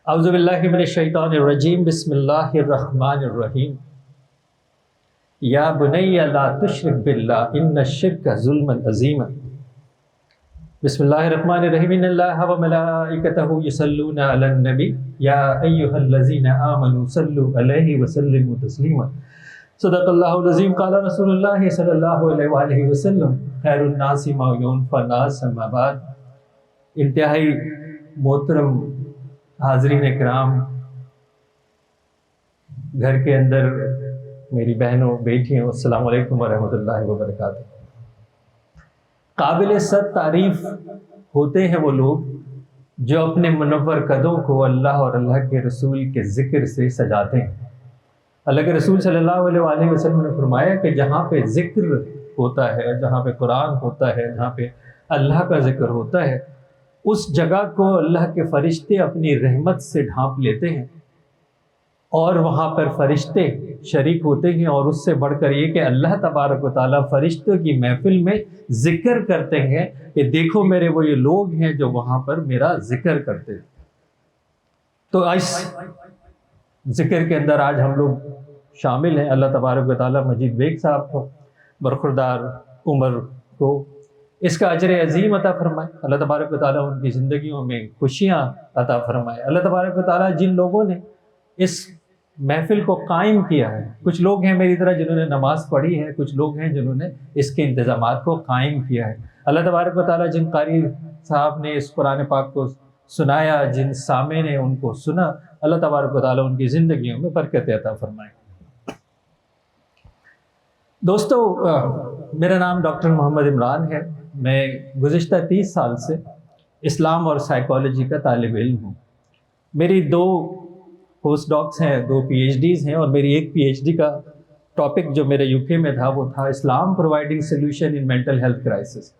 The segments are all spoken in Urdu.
اعوذ باللہ من الشیطان الرجیم بسم اللہ الرحمن الرحیم یا بنی لا تشرک باللہ ان الشرک ظلم عظیم بسم اللہ الرحمن الرحیم ان اللہ وملائکتہ یصلون علی النبی یا ایہا الذین آمنوا صلوا علیہ وسلموا تسلیما صدق اللہ العظیم قال رسول اللہ صلی اللہ علیہ وآلہ وسلم خیر الناس ما ينفع الناس اما بعد۔ انتہائی محترم حاضرین اکرام، گھر کے اندر میری بہنوں بیٹیوں، السلام علیکم ورحمۃ اللہ وبرکاتہ۔ قابل صد تعریف ہوتے ہیں وہ لوگ جو اپنے منور قدوں کو اللہ اور اللہ کے رسول کے ذکر سے سجاتے ہیں۔ اللہ کے رسول صلی اللہ علیہ وآلہ وسلم نے فرمایا کہ جہاں پہ ذکر ہوتا ہے، جہاں پہ قرآن ہوتا ہے، جہاں پہ اللہ کا ذکر ہوتا ہے، اس جگہ کو اللہ کے فرشتے اپنی رحمت سے ڈھانپ لیتے ہیں، اور وہاں پر فرشتے شریک ہوتے ہیں۔ اور اس سے بڑھ کر یہ کہ اللہ تبارک و تعالیٰ فرشتوں کی محفل میں ذکر کرتے ہیں کہ دیکھو میرے وہ یہ لوگ ہیں جو وہاں پر میرا ذکر کرتے ہیں۔ تو اس ذکر کے اندر آج ہم لوگ شامل ہیں۔ اللہ تبارک و تعالیٰ مجید بیگ صاحب کو، برخوردار عمر کو اس کا اجر عظیم عطا فرمائے۔ اللہ تبارک و تعالیٰ ان کی زندگیوں میں خوشیاں عطا فرمائے۔ اللہ تبارک و تعالیٰ جن لوگوں نے اس محفل کو قائم کیا ہے، کچھ لوگ ہیں میری طرح جنہوں نے نماز پڑھی ہے، کچھ لوگ ہیں جنہوں نے اس کے انتظامات کو قائم کیا ہے۔ اللہ تبارک و تعالیٰ جن قاری صاحب نے اس قرآن پاک کو سنایا، جن سامع نے ان کو سنا، اللہ تبارک و تعالیٰ ان کی زندگیوں میں برکت عطا فرمائے۔ دوستو، میرا نام ڈاکٹر محمد عمران ہے۔ میں گزشتہ 30 سال سے اسلام اور سائیکالوجی کا طالب علم ہوں۔ میری 2 پوسٹ ڈاکس ہیں، 2 پی ایچ ڈیز ہیں، اور میری ایک پی ایچ ڈی کا ٹاپک جو میرے UK میں تھا وہ تھا Islam providing solution in mental health crisis.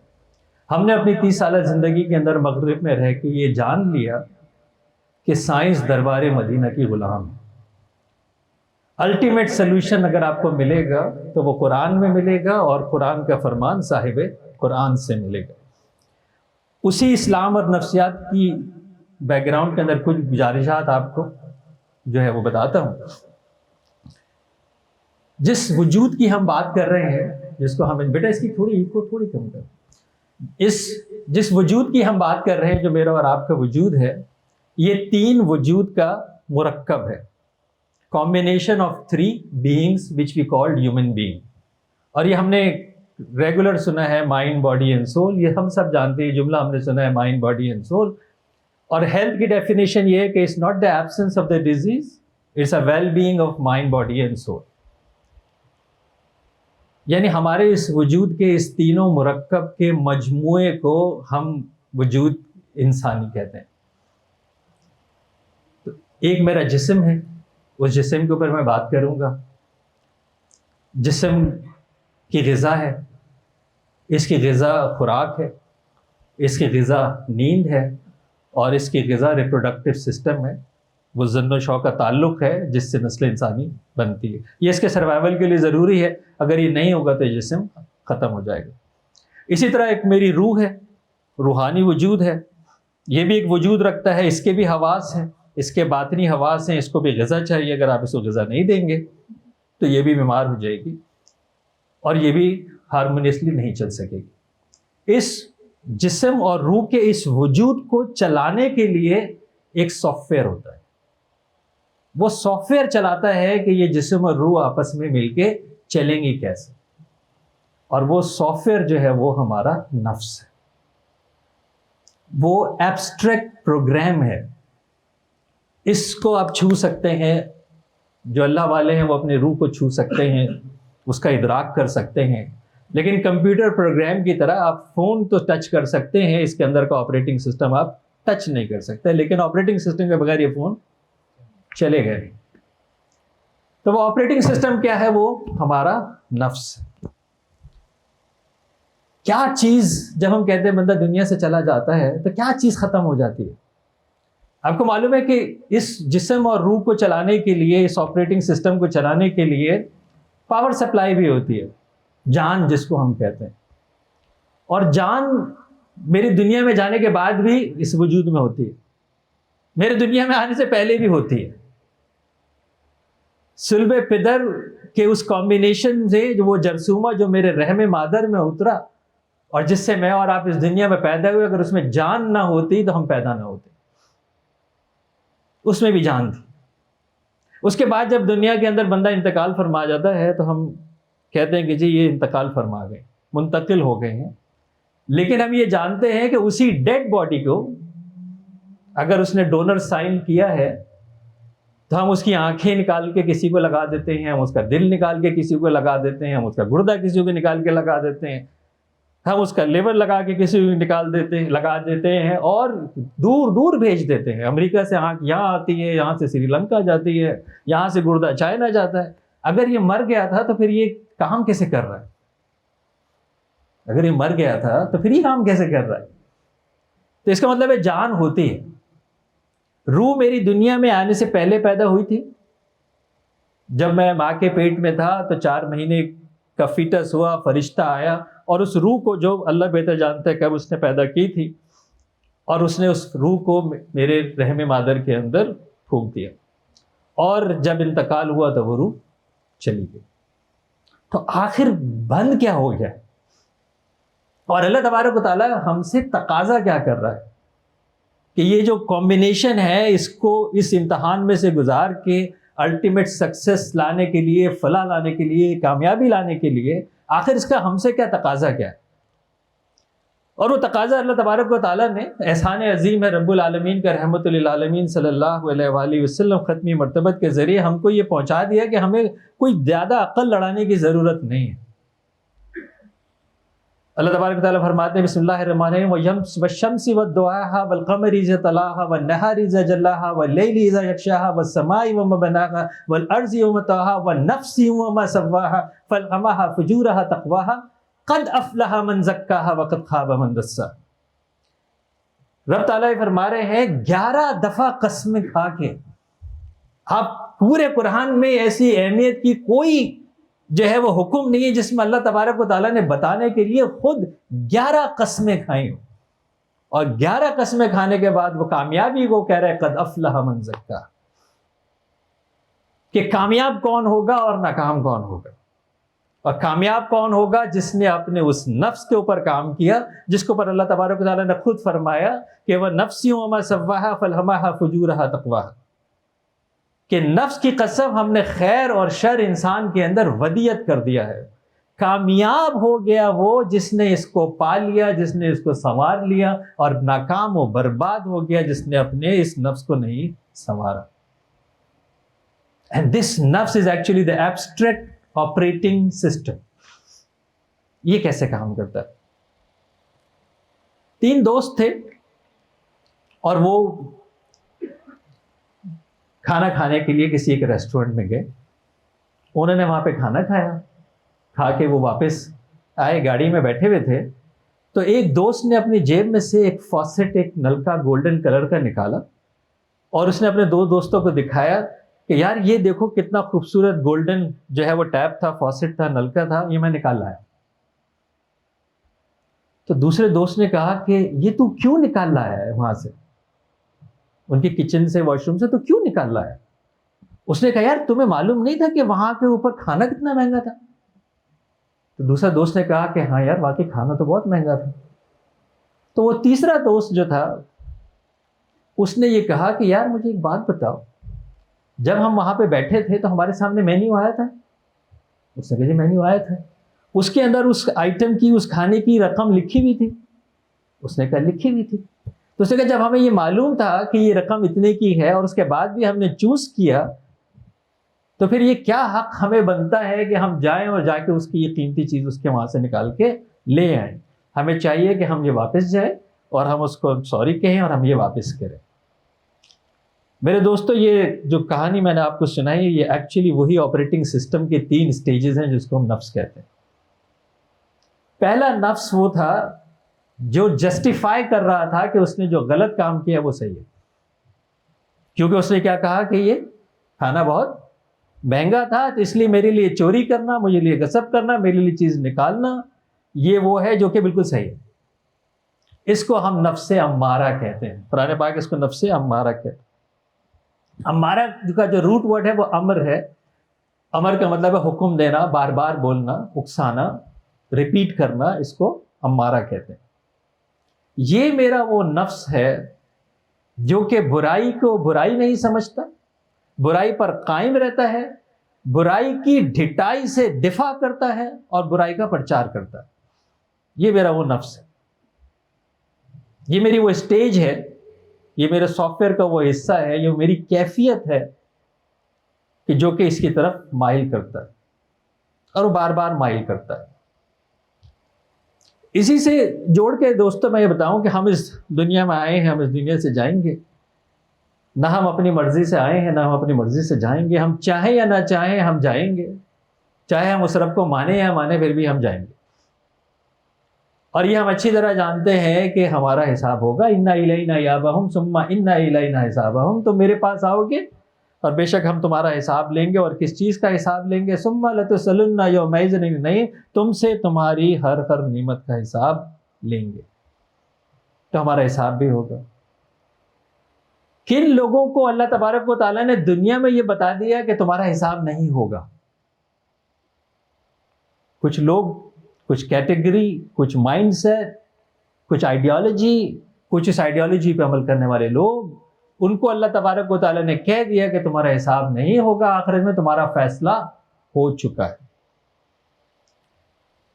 ہم نے اپنی 30 سالہ زندگی کے اندر مغرب میں رہ کے یہ جان لیا کہ سائنس دربار مدینہ کی غلام ہے۔ الٹیمیٹ سلوشن اگر آپ کو ملے گا تو وہ قرآن میں ملے گا، اور قرآن کا فرمان صاحب قرآن سے ملے گا۔ اسی اسلام اور نفسیات کی بیک گراؤنڈ کے اندر کچھ گزارشات آپ کو جو ہے وہ بتاتا ہوں۔ جس وجود کی ہم بات کر رہے ہیں، جس کو ہم بیٹا اس کی تھوڑی کم کر، جس وجود کی ہم بات کر رہے ہیں جو میرا اور آپ کا وجود ہے، یہ 3 وجود کا مرکب ہے، combination of 3 beings which we called human being۔ اور یہ ہم نے ریگولر سنا ہے مائنڈ باڈی اینڈ سول، یہ ہم سب جانتے ہیں، جملہ ہم نے سنا ہے مائنڈ باڈی اینڈ سول۔ اور ہیلتھ کی ڈیفینیشن یہ ہے کہ it's not the absence of the disease, it's a well-being of mind, body and soul۔ یعنی ہمارے اس وجود کے اس تینوں مرکب کے مجموعے کو ہم وجود انسانی کہتے ہیں۔ تو ایک میرا جسم ہے، اس جسم کے اوپر میں بات کروں گا۔ جسم کی غذا ہے، اس کی غذا خوراک ہے، اس کی غذا نیند ہے، اور اس کی غذا ریپروڈکٹیو سسٹم ہے، وہ زن و شو کا تعلق ہے جس سے نسل انسانی بنتی ہے۔ یہ اس کے سروائیول کے لیے ضروری ہے، اگر یہ نہیں ہوگا تو یہ جسم ختم ہو جائے گا۔ اسی طرح ایک میری روح ہے، روحانی وجود ہے، یہ بھی ایک وجود رکھتا ہے، اس کے بھی حواس ہیں، اس کے باطنی حواس ہیں، اس کو بھی غذا چاہیے۔ اگر آپ اس کو غذا نہیں دیں گے تو یہ بھی بیمار ہو جائے گی، اور یہ بھی ہارمونیسلی نہیں چل سکے گی۔ اس جسم اور روح کے اس وجود کو چلانے کے لیے ایک سافٹ ویئر ہوتا ہے، وہ سافٹ ویئر چلاتا ہے کہ یہ جسم اور روح آپس میں مل کے چلیں گی کیسے، اور وہ سافٹ ویئر جو ہے وہ ہمارا نفس ہے۔ وہ ایبسٹریکٹ پروگرام ہے، اس کو آپ چھو سکتے ہیں، جو اللہ والے ہیں وہ اپنے روح کو چھو سکتے ہیں، اس کا ادراک کر سکتے ہیں، لیکن کمپیوٹر پروگرام کی طرح آپ فون تو ٹچ کر سکتے ہیں، اس کے اندر کا آپریٹنگ سسٹم آپ ٹچ نہیں کر سکتے، لیکن آپریٹنگ سسٹم کے بغیر یہ فون چلے گا نہیں۔ تو وہ آپریٹنگ سسٹم کیا ہے؟ وہ ہمارا نفس ہے۔ کیا چیز، جب ہم کہتے ہیں بندہ دنیا سے چلا جاتا ہے تو کیا چیز ختم ہو جاتی ہے؟ آپ کو معلوم ہے کہ اس جسم اور روح کو چلانے کے لیے، اس آپریٹنگ سسٹم کو چلانے کے لیے پاور سپلائی بھی ہوتی ہے، جان جس کو ہم کہتے ہیں۔ اور جان میری دنیا میں جانے کے بعد بھی اس وجود میں ہوتی ہے، میرے دنیا میں آنے سے پہلے بھی ہوتی ہے. صلب پدر کے اس کمبینیشن سے جو وہ جرثومہ جو میرے رحم مادر میں اترا اور جس سے میں اور آپ اس دنیا میں پیدا ہوئے، اگر اس میں جان نہ ہوتی تو ہم پیدا نہ ہوتے. اس میں بھی جان تھی. اس کے بعد جب دنیا کے اندر بندہ انتقال فرما جاتا ہے تو ہم کہتے ہیں کہ جی یہ انتقال فرما گئے، منتقل ہو گئے ہیں. لیکن ہم یہ جانتے ہیں کہ اسی ڈیڈ باڈی کو اگر اس نے ڈونر سائن کیا ہے تو ہم اس کی آنکھیں نکال کے کسی کو لگا دیتے ہیں، ہم اس کا دل نکال کے کسی کو لگا دیتے ہیں، ہم اس کا گردہ کسی کو نکال کے لگا دیتے ہیں، ہم اس کا لیور لگا کے کسی کو لگا دیتے ہیں اور دور دور بھیج دیتے ہیں. امریکہ سے آنکھ یہاں آتی ہے، یہاں سے سری لنکا جاتی ہے، یہاں سے گردہ چائنا جاتا ہے. اگر یہ مر گیا تھا تو پھر یہ کام کیسے کر رہا ہے؟ اگر یہ مر گیا تھا تو پھر یہ کام کیسے کر رہا ہے؟ تو اس کا مطلب ہے جان ہوتی ہے. روح میری دنیا میں آنے سے پہلے پیدا ہوئی تھی. جب میں ماں کے پیٹ میں تھا تو 4 مہینے کا فیٹس ہوا، فرشتہ آیا اور اس روح کو جو اللہ بہتر جانتا ہے کب اس نے پیدا کی تھی، اور اس نے اس روح کو میرے رحم مادر کے اندر پھونک دیا، اور جب انتقال ہوا تو وہ روح چلی گئی. تو آخر بند کیا ہو گیا؟ اور اللہ تبارک و تعالیٰ ہم سے تقاضا کیا کر رہا ہے کہ یہ جو کمبینیشن ہے اس کو اس امتحان میں سے گزار کے الٹیمیٹ سکسیس لانے کے لیے، فلاح لانے کے لیے، کامیابی لانے کے لیے آخر اس کا ہم سے کیا تقاضا کیا ہے؟ اور وہ تقاضا اللہ تبارک و تعالیٰ نے احسان عظیم ہے رب العالمین کا، رحمت للعالمین صلی اللہ علیہ وآلہ وسلم ختمی مرتبت کے ذریعے ہم کو یہ پہنچا دیا کہ ہمیں کوئی زیادہ عقل لڑانے کی ضرورت نہیں ہے. اللہ تبارک و تعالیٰ فرماتے ہیں بسم اللہ الرحمن الرحیم والشمس والضحاها والقمر اذا تلاها والنهار اذا جلاها والليل اذا يغشاها والسماء وما بناها والارض وما طحاها والنفس وما سواها فالهمها فجورها تقواها قد افلح من زکاها وقد خاب من دساها. رب تعالیٰ فرما رہے ہیں 11 دفعہ قسمیں کھا کے آپ پورے قرآن میں ایسی اہمیت کی کوئی جو ہے وہ حکم نہیں ہے جس میں اللہ تبارک و تعالیٰ نے بتانے کے لیے خود 11 قسمیں کھائیں، اور 11 قسمیں کھانے کے بعد وہ کامیابی کو کہہ رہے قد افلح من زکاها، کہ کامیاب کون ہوگا اور ناکام کون ہوگا. اور کامیاب کون ہوگا؟ جس نے اپنے اس نفس کے اوپر کام کیا جس کے اوپر اللہ تبارک و تعالیٰ نے خود فرمایا کہ وہ نفسی وما سواها فالهمها فجورها تقواها، کہ نفس کی قسم ہم نے خیر اور شر انسان کے اندر ودیت کر دیا ہے. کامیاب ہو گیا وہ جس نے اس کو پا لیا، جس نے اس کو سنوار لیا، اور ناکام و برباد ہو گیا جس نے اپنے اس نفس کو نہیں سنوارا. And this nafs is actually the abstract operating system. یہ کیسے کام کرتا ہے؟ 3 دوست تھے اور وہ کھانا کھانے کے لیے کسی ایک ریسٹورنٹ میں گئے. انہوں نے وہاں پہ کھانا کھا کے وہ واپس آئے، گاڑی میں بیٹھے ہوئے تھے تو ایک دوست نے اپنی جیب میں سے ایک فاسٹ، ایک نلکا گولڈن کلر کا نکالا اور اس نے اپنے 2 دوستوں کو دکھایا کہ یار یہ دیکھو کتنا خوبصورت گولڈن جو ہے وہ ٹیپ تھا، فاسٹ تھا، نلکا تھا، یہ میں نکال لایا. تو دوسرے دوست نے کہا کہ یہ تو کیوں نکال لایا ہے وہاں سے، ان کی کچن سے، واش روم سے، تو کیوں نکال لایا؟ اس نے کہا یار تمہیں معلوم نہیں تھا کہ وہاں کے اوپر کھانا کتنا مہنگا تھا؟ تو دوسرا دوست نے کہا کہ ہاں یار واقعی کھانا تو بہت مہنگا تھا. تو وہ تیسرا دوست جو تھا اس نے یہ کہا کہ یار مجھے ایک بات بتاؤ، جب ہم وہاں پہ بیٹھے تھے تو ہمارے سامنے مینیو آیا تھا؟ اس نے کہا جی مینیو آیا تھا. اس کے اندر اس آئٹم کی، اس کھانے کی رقم لکھی ہوئی تھی؟ اس نے کہا لکھی ہوئی تھی. تو اس نے کہا جب ہمیں یہ معلوم تھا کہ یہ رقم اتنے کی ہے اور اس کے بعد بھی ہم نے چوز کیا تو پھر یہ کیا حق ہمیں بنتا ہے کہ ہم جائیں اور جا کے اس کی یہ قیمتی چیز اس کے وہاں سے نکال کے لے آئیں؟ ہمیں چاہیے کہ ہم یہ واپس جائیں اور ہم اس کو سوری کہیں اور ہم یہ واپس کریں. میرے دوستو یہ جو کہانی میں نے آپ کو سنائی ہے یہ ایکچولی وہی آپریٹنگ سسٹم کے 3 سٹیجز ہیں جس کو ہم نفس کہتے ہیں. پہلا نفس وہ تھا جو جسٹیفائی کر رہا تھا کہ اس نے جو غلط کام کیا وہ صحیح ہے، کیونکہ اس نے کیا کہا کہ یہ کھانا بہت مہنگا تھا تو اس لیے میرے لیے چوری کرنا، مجھے لیے غصب کرنا، میرے لیے چیز نکالنا یہ وہ ہے جو کہ بالکل صحیح ہے. اس کو ہم نفس امارہ کہتے ہیں. قرآن پاک اس کو نفس امارہ کہتے ہیں. امارہ کا جو روٹ ورڈ ہے وہ امر ہے. امر کا مطلب ہے حکم دینا، بار بار بولنا، اکسانا، ریپیٹ کرنا، اس کو امارہ کہتے ہیں. یہ میرا وہ نفس ہے جو کہ برائی کو برائی نہیں سمجھتا، برائی پر قائم رہتا ہے، برائی کی ڈھٹائی سے دفاع کرتا ہے اور برائی کا پرچار کرتا ہے. یہ میرا وہ نفس ہے، یہ میری وہ اسٹیج ہے، یہ میرے سافٹ ویئر کا وہ حصہ ہے، یہ میری کیفیت ہے کہ جو کہ اس کی طرف مائل کرتا ہے اور وہ بار بار مائل کرتا ہے. اسی سے جوڑ کے دوستوں میں یہ بتاؤں کہ ہم اس دنیا میں آئے ہیں، ہم اس دنیا سے جائیں گے. نہ ہم اپنی مرضی سے آئے ہیں، نہ ہم اپنی مرضی سے جائیں گے. ہم چاہیں یا نہ چاہیں ہم جائیں گے، چاہے ہم اس رب کو مانیں یا مانیں پھر بھی ہم جائیں گے. اور یہ ہم اچھی طرح جانتے ہیں کہ ہمارا حساب ہوگا. انا الینا ایابہم ثم انا الینا حسابہم. تم میرے پاس آؤ گے اور بے شک ہم تمہارا حساب لیں گے. اور کس چیز کا حساب لیں گے؟ ثم لتسألن یومئذ، نہیں، تم سے تمہاری ہر نعمت کا حساب لیں گے. تو ہمارا حساب بھی ہوگا. کن لوگوں کو اللہ تبارک و تعالیٰ نے دنیا میں یہ بتا دیا کہ تمہارا حساب نہیں ہوگا؟ کچھ لوگ، کچھ کیٹیگری، کچھ مائنڈ سیٹ، کچھ آئیڈیالوجی، کچھ اس آئیڈیالوجی پہ عمل کرنے والے لوگ، ان کو اللہ تبارک و تعالیٰ نے کہہ دیا کہ تمہارا حساب نہیں ہوگا، آخرت میں تمہارا فیصلہ ہو چکا ہے.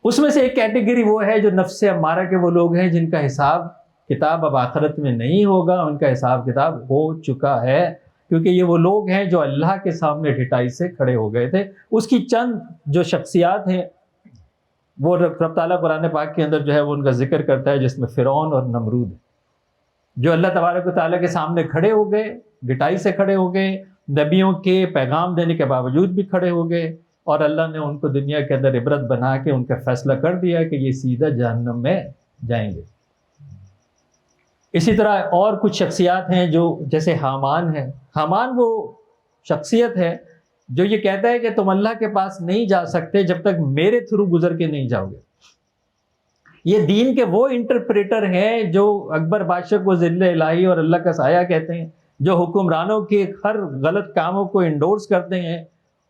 اس میں سے ایک کیٹیگری وہ ہے جو نفس امارہ کے وہ لوگ ہیں جن کا حساب کتاب اب آخرت میں نہیں ہوگا، ان کا حساب کتاب ہو چکا ہے. کیونکہ یہ وہ لوگ ہیں جو اللہ کے سامنے ڈھٹائی سے کھڑے ہو گئے تھے. اس کی چند جو شخصیات ہیں وہ رب تعالیٰ قرآن پاک کے اندر جو ہے وہ ان کا ذکر کرتا ہے، جس میں فرعون اور نمرود ہے، جو اللہ تبارک و تعالیٰ کے سامنے کھڑے ہو گئے، ڈٹائی سے کھڑے ہو گئے، نبیوں کے پیغام دینے کے باوجود بھی کھڑے ہو گئے، اور اللہ نے ان کو دنیا کے اندر عبرت بنا کے ان کا فیصلہ کر دیا کہ یہ سیدھا جہنم میں جائیں گے. اسی طرح اور کچھ شخصیات ہیں جو جیسے حامان ہے. حامان وہ شخصیت ہے جو یہ کہتا ہے کہ تم اللہ کے پاس نہیں جا سکتے جب تک میرے تھرو گزر کے نہیں جاؤ گے. یہ دین کے وہ انٹرپریٹر ہیں جو اکبر بادشاہ کو ذل الہی اور اللہ کا سایہ کہتے ہیں، جو حکمرانوں کے ہر غلط کاموں کو انڈورس کرتے ہیں،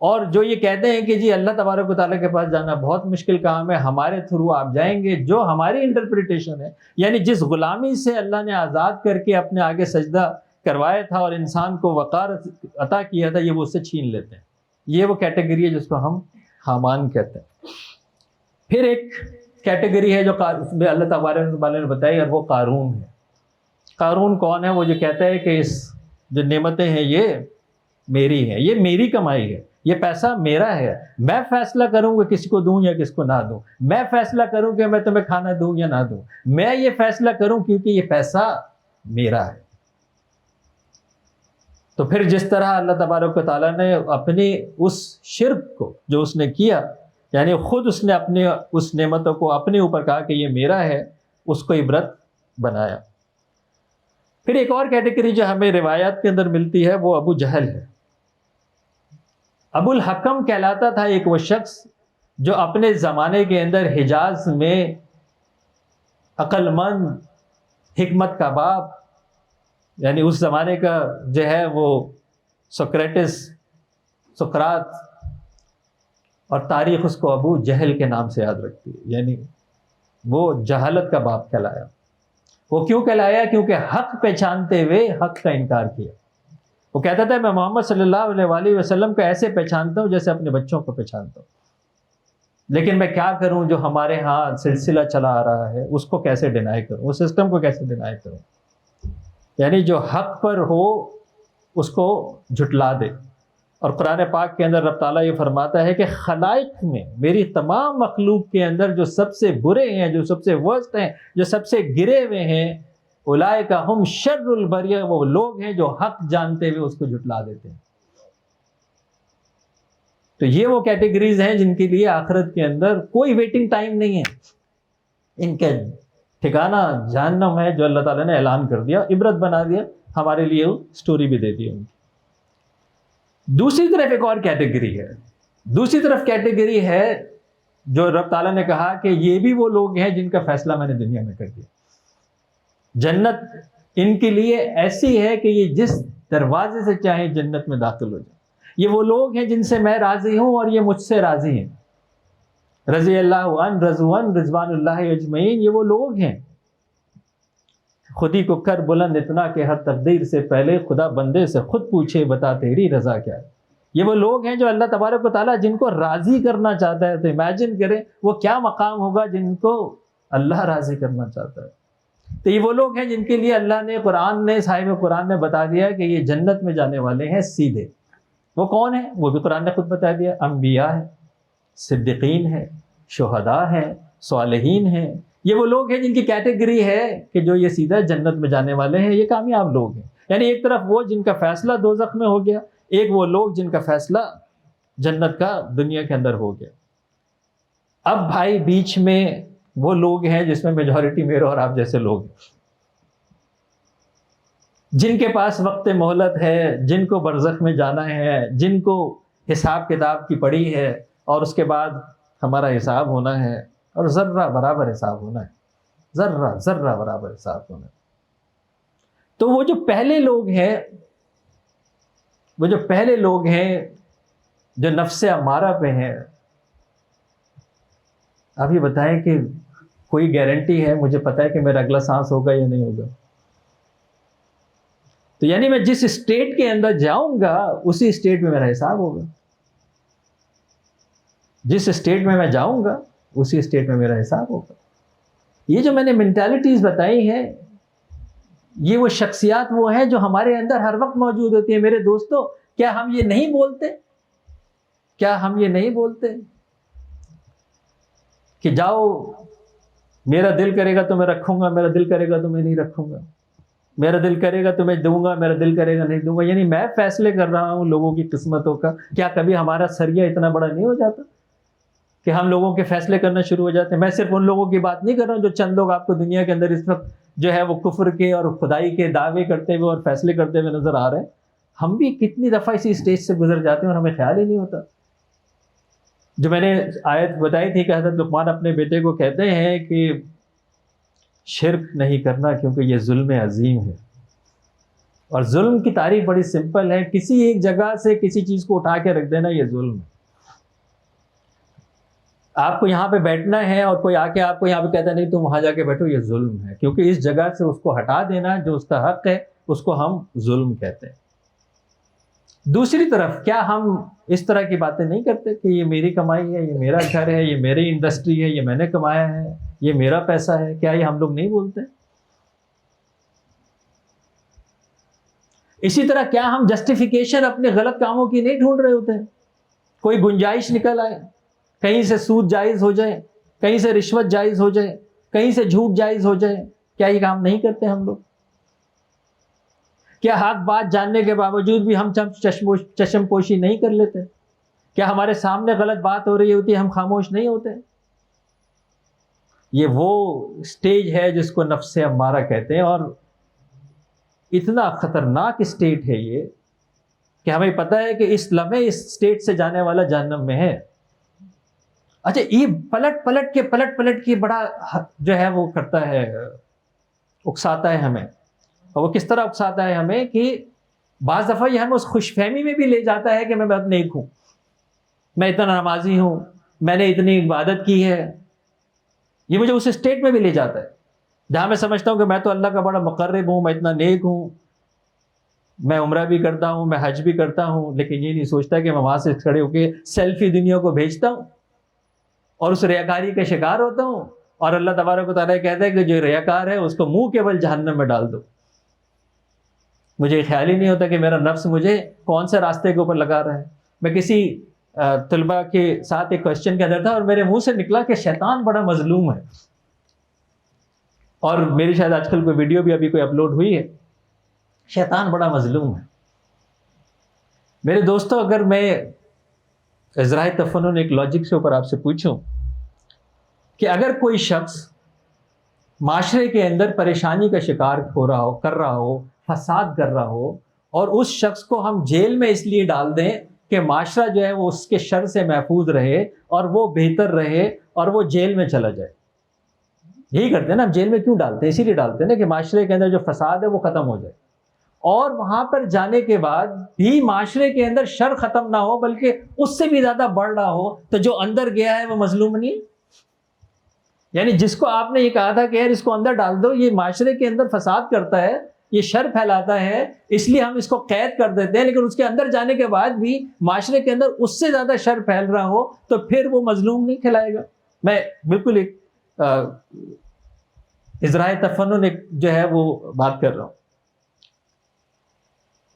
اور جو یہ کہتے ہیں کہ جی اللہ تبارک و تعالیٰ کے پاس جانا بہت مشکل کام ہے، ہمارے تھرو آپ جائیں گے. جو ہماری انٹرپریٹیشن ہے، یعنی جس غلامی سے اللہ نے آزاد کر کے اپنے آگے سجدہ کروایا تھا اور انسان کو وقار عطا کیا تھا، یہ وہ اس سے چھین لیتے ہیں. یہ وہ کیٹیگری ہے جس کو ہم حامان کہتے ہیں. پھر ایک کیٹیگری ہے جو اللہ تبارک و تعالیٰ نے بتائی، اور وہ قارون ہے. قارون کون ہے؟ وہ جو کہتا ہے کہ اس جو نعمتیں ہیں یہ میری ہیں، یہ میری کمائی ہے، یہ پیسہ میرا ہے، میں فیصلہ کروں کہ کس کو دوں یا کس کو نہ دوں، میں فیصلہ کروں کہ میں تمہیں کھانا دوں یا نہ دوں، میں یہ فیصلہ کروں کیونکہ یہ پیسہ میرا ہے. تو پھر جس طرح اللہ تبارک و تعالیٰ نے اپنی اس شرک کو جو اس نے کیا، یعنی خود اس نے اپنے اس نعمتوں کو اپنے اوپر کہا کہ یہ میرا ہے، اس کو عبرت بنایا. پھر ایک اور کیٹیگری جو ہمیں روایات کے اندر ملتی ہے وہ ابو جہل ہے. ابو الحکم کہلاتا تھا ایک وہ شخص جو اپنے زمانے کے اندر حجاز میں عقل مند، حکمت کا باپ، یعنی اس زمانے کا جو ہے وہ سقراط، اور تاریخ اس کو ابو جہل کے نام سے یاد رکھتی ہے، یعنی وہ جہالت کا باپ کہلایا. وہ کیوں کہلایا؟ کیونکہ حق پہچانتے ہوئے حق کا انکار کیا. وہ کہتا تھا میں محمد صلی اللہ علیہ وآلہ وسلم کو ایسے پہچانتا ہوں جیسے اپنے بچوں کو پہچانتا ہوں، لیکن میں کیا کروں، جو ہمارے ہاں سلسلہ چلا آ رہا ہے اس کو کیسے ڈینائی کروں، اس سسٹم کو کیسے ڈینائی کروں. یعنی جو حق پر ہو اس کو جھٹلا دے. اور قرآن پاک کے اندر رب تعالیٰ یہ فرماتا ہے کہ خلائق میں، میری تمام مخلوق کے اندر جو سب سے برے ہیں، جو سب سے ورسٹ ہیں، جو سب سے گرے ہوئے ہیں، اولئک ہم شر البریہ، وہ لوگ ہیں جو حق جانتے ہوئے اس کو جھٹلا دیتے ہیں. تو یہ وہ کیٹیگریز ہیں جن کے لیے آخرت کے اندر کوئی ویٹنگ ٹائم نہیں ہے، ان کے ٹھکانہ جہنم ہے، جو اللہ تعالیٰ نے اعلان کر دیا، عبرت بنا دیا، ہمارے لیے وہ سٹوری بھی دے دی ان کی. دوسری طرف ایک اور کیٹیگری ہے، دوسری طرف کیٹیگری ہے جو رب تعالیٰ نے کہا کہ یہ بھی وہ لوگ ہیں جن کا فیصلہ میں نے دنیا میں کر دیا. جنت ان کے لیے ایسی ہے کہ یہ جس دروازے سے چاہیں جنت میں داخل ہو جائیں. یہ وہ لوگ ہیں جن سے میں راضی ہوں اور یہ مجھ سے راضی ہیں. رضی اللہ عنہ رضوا عنہ رضوان اللہ اجمعین. یہ وہ لوگ ہیں. خودی کو کر بلند اتنا کہ ہر تقدیر سے پہلے خدا بندے سے خود پوچھے بتا تیری رضا کیا ہے. یہ وہ لوگ ہیں جو اللہ تبارک و تعالیٰ جن کو راضی کرنا چاہتا ہے. تو امیجن کریں وہ کیا مقام ہوگا جن کو اللہ راضی کرنا چاہتا ہے. تو یہ وہ لوگ ہیں جن کے لیے اللہ نے صاحب قرآن نے بتا دیا کہ یہ جنت میں جانے والے ہیں سیدھے. وہ کون ہیں؟ وہ بھی قرآن نے خود بتا دیا. انبیاء ہیں، صدیقین ہیں، شہداء ہیں، صالحین ہیں. یہ وہ لوگ ہیں جن کی کیٹیگری ہے کہ جو یہ سیدھا جنت میں جانے والے ہیں. یہ کامیاب لوگ ہیں. یعنی ایک طرف وہ جن کا فیصلہ دوزخ میں ہو گیا، ایک وہ لوگ جن کا فیصلہ جنت کا دنیا کے اندر ہو گیا. اب بھائی بیچ میں وہ لوگ ہیں جس میں میجورٹی میرے اور آپ جیسے لوگ ہیں، جن کے پاس وقت مہلت ہے، جن کو برزخ میں جانا ہے، جن کو حساب کتاب کی پڑی ہے اور اس کے بعد ہمارا حساب ہونا ہے اور ذرہ برابر حساب ہونا ہے. ذرہ برابر حساب ہونا ہے. تو وہ جو پہلے لوگ ہیں جو نفس امارہ پہ ہیں، اب یہ بتائیں کہ کوئی گارنٹی ہے؟ مجھے پتا ہے کہ میرا اگلا سانس ہوگا یا نہیں ہوگا. تو یعنی میں جس اسٹیٹ کے اندر جاؤں گا اسی اسٹیٹ میں میرا حساب ہوگا. جس اسٹیٹ میں جاؤں گا اسی اسٹیٹ میں میرا حساب ہوگا. یہ جو میں نے مینٹالٹیز بتائی ہیں، یہ وہ شخصیات وہ ہیں جو ہمارے اندر ہر وقت موجود ہوتی ہیں. میرے دوستو، کیا ہم یہ نہیں بولتے کہ جاؤ، میرا دل کرے گا تو میں رکھوں گا، میرا دل کرے گا تو میں نہیں رکھوں گا، میرا دل کرے گا تو میں دوں گا، میرا دل کرے گا نہیں دوں گا. یعنی میں فیصلے کر رہا ہوں لوگوں کی قسمتوں کا. کیا کبھی ہمارا سریا اتنا بڑا نہیں ہو جاتا کہ ہم لوگوں کے فیصلے کرنا شروع ہو جاتے ہیں؟ میں صرف ان لوگوں کی بات نہیں کر رہا ہوں جو چند لوگ آپ کو دنیا کے اندر اس وقت جو ہے وہ کفر کے اور خدائی کے دعوے کرتے ہوئے اور فیصلے کرتے ہوئے نظر آ رہے ہیں. ہم بھی کتنی دفعہ اسی اسٹیج سے گزر جاتے ہیں اور ہمیں خیال ہی نہیں ہوتا. جو میں نے آیت بتائی تھی کہ حضرت لقمان اپنے بیٹے کو کہتے ہیں کہ شرک نہیں کرنا کیونکہ یہ ظلم عظیم ہے. اور ظلم کی تعریف بڑی سمپل ہے. کسی ایک جگہ سے کسی چیز کو اٹھا کے رکھ دینا یہ ظلم ہے. آپ کو یہاں پہ بیٹھنا ہے اور کوئی آ کے آپ کو یہاں پہ کہتا ہے نہیں تم وہاں جا کے بیٹھو، یہ ظلم ہے. کیونکہ اس جگہ سے اس کو ہٹا دینا جو اس کا حق ہے اس کو ہم ظلم کہتے ہیں. دوسری طرف کیا ہم اس طرح کی باتیں نہیں کرتے کہ یہ میری کمائی ہے، یہ میرا گھر ہے، یہ میری انڈسٹری ہے، یہ میں نے کمایا ہے، یہ میرا پیسہ ہے؟ کیا یہ ہم لوگ نہیں بولتے؟ اسی طرح کیا ہم جسٹیفیکیشن اپنے غلط کاموں کی نہیں ڈھونڈ رہے ہوتے ہیں؟ کوئی گنجائش نکل آئے، کہیں سے سود جائز ہو جائے، کہیں سے رشوت جائز ہو جائے، کہیں سے جھوٹ جائز ہو جائے، کیا یہ کام نہیں کرتے ہم لوگ؟ کیا حق بات جاننے کے باوجود بھی ہم چشم پوشی نہیں کر لیتے؟ کیا ہمارے سامنے غلط بات ہو رہی ہوتی ہے ہم خاموش نہیں ہوتے؟ یہ وہ سٹیج ہے جس کو نفس امارہ کہتے ہیں. اور اتنا خطرناک اسٹیٹ ہے یہ کہ ہمیں پتہ ہے کہ اس لمحے اس اسٹیٹ سے جانے والا جہنم میں ہے. اچھا، یہ پلٹ کے بڑا جو ہے وہ کرتا ہے، اکساتا ہے ہمیں. اور وہ کس طرح اکساتا ہے ہمیں کہ بعض دفعہ یہ ہمیں اس خوش فہمی میں بھی لے جاتا ہے کہ میں بہت نیک ہوں، میں اتنا نمازی ہوں، میں نے اتنی عبادت کی ہے. یہ مجھے اس اسٹیٹ میں بھی لے جاتا ہے جہاں میں سمجھتا ہوں کہ میں تو اللہ کا بڑا مقرب ہوں، میں اتنا نیک ہوں، میں عمرہ بھی کرتا ہوں، میں حج بھی کرتا ہوں. لیکن یہ نہیں سوچتا کہ میں وہاں سے کھڑے ہو کے سیلفی دنیا کو بھیجتا ہوں اور اس ریاکاری کا شکار ہوتا ہوں. اور اللہ تبارک و تعالیٰ کہتا ہے کہ جو ریاکار ہے اس کو منہ کے بل جہنم میں ڈال دو. مجھے خیال ہی نہیں ہوتا کہ میرا نفس مجھے کون سے راستے کے اوپر لگا رہا ہے. میں کسی طلبہ کے ساتھ ایک کوشچن کے اندر تھا اور میرے منہ سے نکلا کہ شیطان بڑا مظلوم ہے. اور میری شاید آج کل کوئی ویڈیو بھی ابھی کوئی اپلوڈ ہوئی ہے، شیطان بڑا مظلوم ہے. میرے دوستو، اگر میں ذرائع تفنن ایک لاجک سے اوپر آپ سے پوچھوں کہ اگر کوئی شخص معاشرے کے اندر پریشانی کا شکار کر رہا ہو، فساد کر رہا ہو، اور اس شخص کو ہم جیل میں اس لیے ڈال دیں کہ معاشرہ جو ہے وہ اس کے شر سے محفوظ رہے اور وہ بہتر رہے اور وہ جیل میں چلا جائے. یہی کرتے ہیں نا ہم، جیل میں کیوں ڈالتے ہیں؟ اسی لیے ڈالتے ہیں نا کہ معاشرے کے اندر جو فساد ہے وہ ختم ہو جائے. اور وہاں پر جانے کے بعد بھی معاشرے کے اندر شر ختم نہ ہو بلکہ اس سے بھی زیادہ بڑھ رہا ہو، تو جو اندر گیا ہے وہ مظلوم نہیں؟ یعنی جس کو آپ نے یہ کہا تھا کہ یار اس کو اندر ڈال دو، یہ معاشرے کے اندر فساد کرتا ہے، یہ شر پھیلاتا ہے، اس لیے ہم اس کو قید کر دیتے ہیں، لیکن اس کے اندر جانے کے بعد بھی معاشرے کے اندر اس سے زیادہ شر پھیل رہا ہو تو پھر وہ مظلوم نہیں کھلائے گا۔ میں بالکل ایک ازرائے تفنن ایک جو ہے وہ بات کر رہا ہوں۔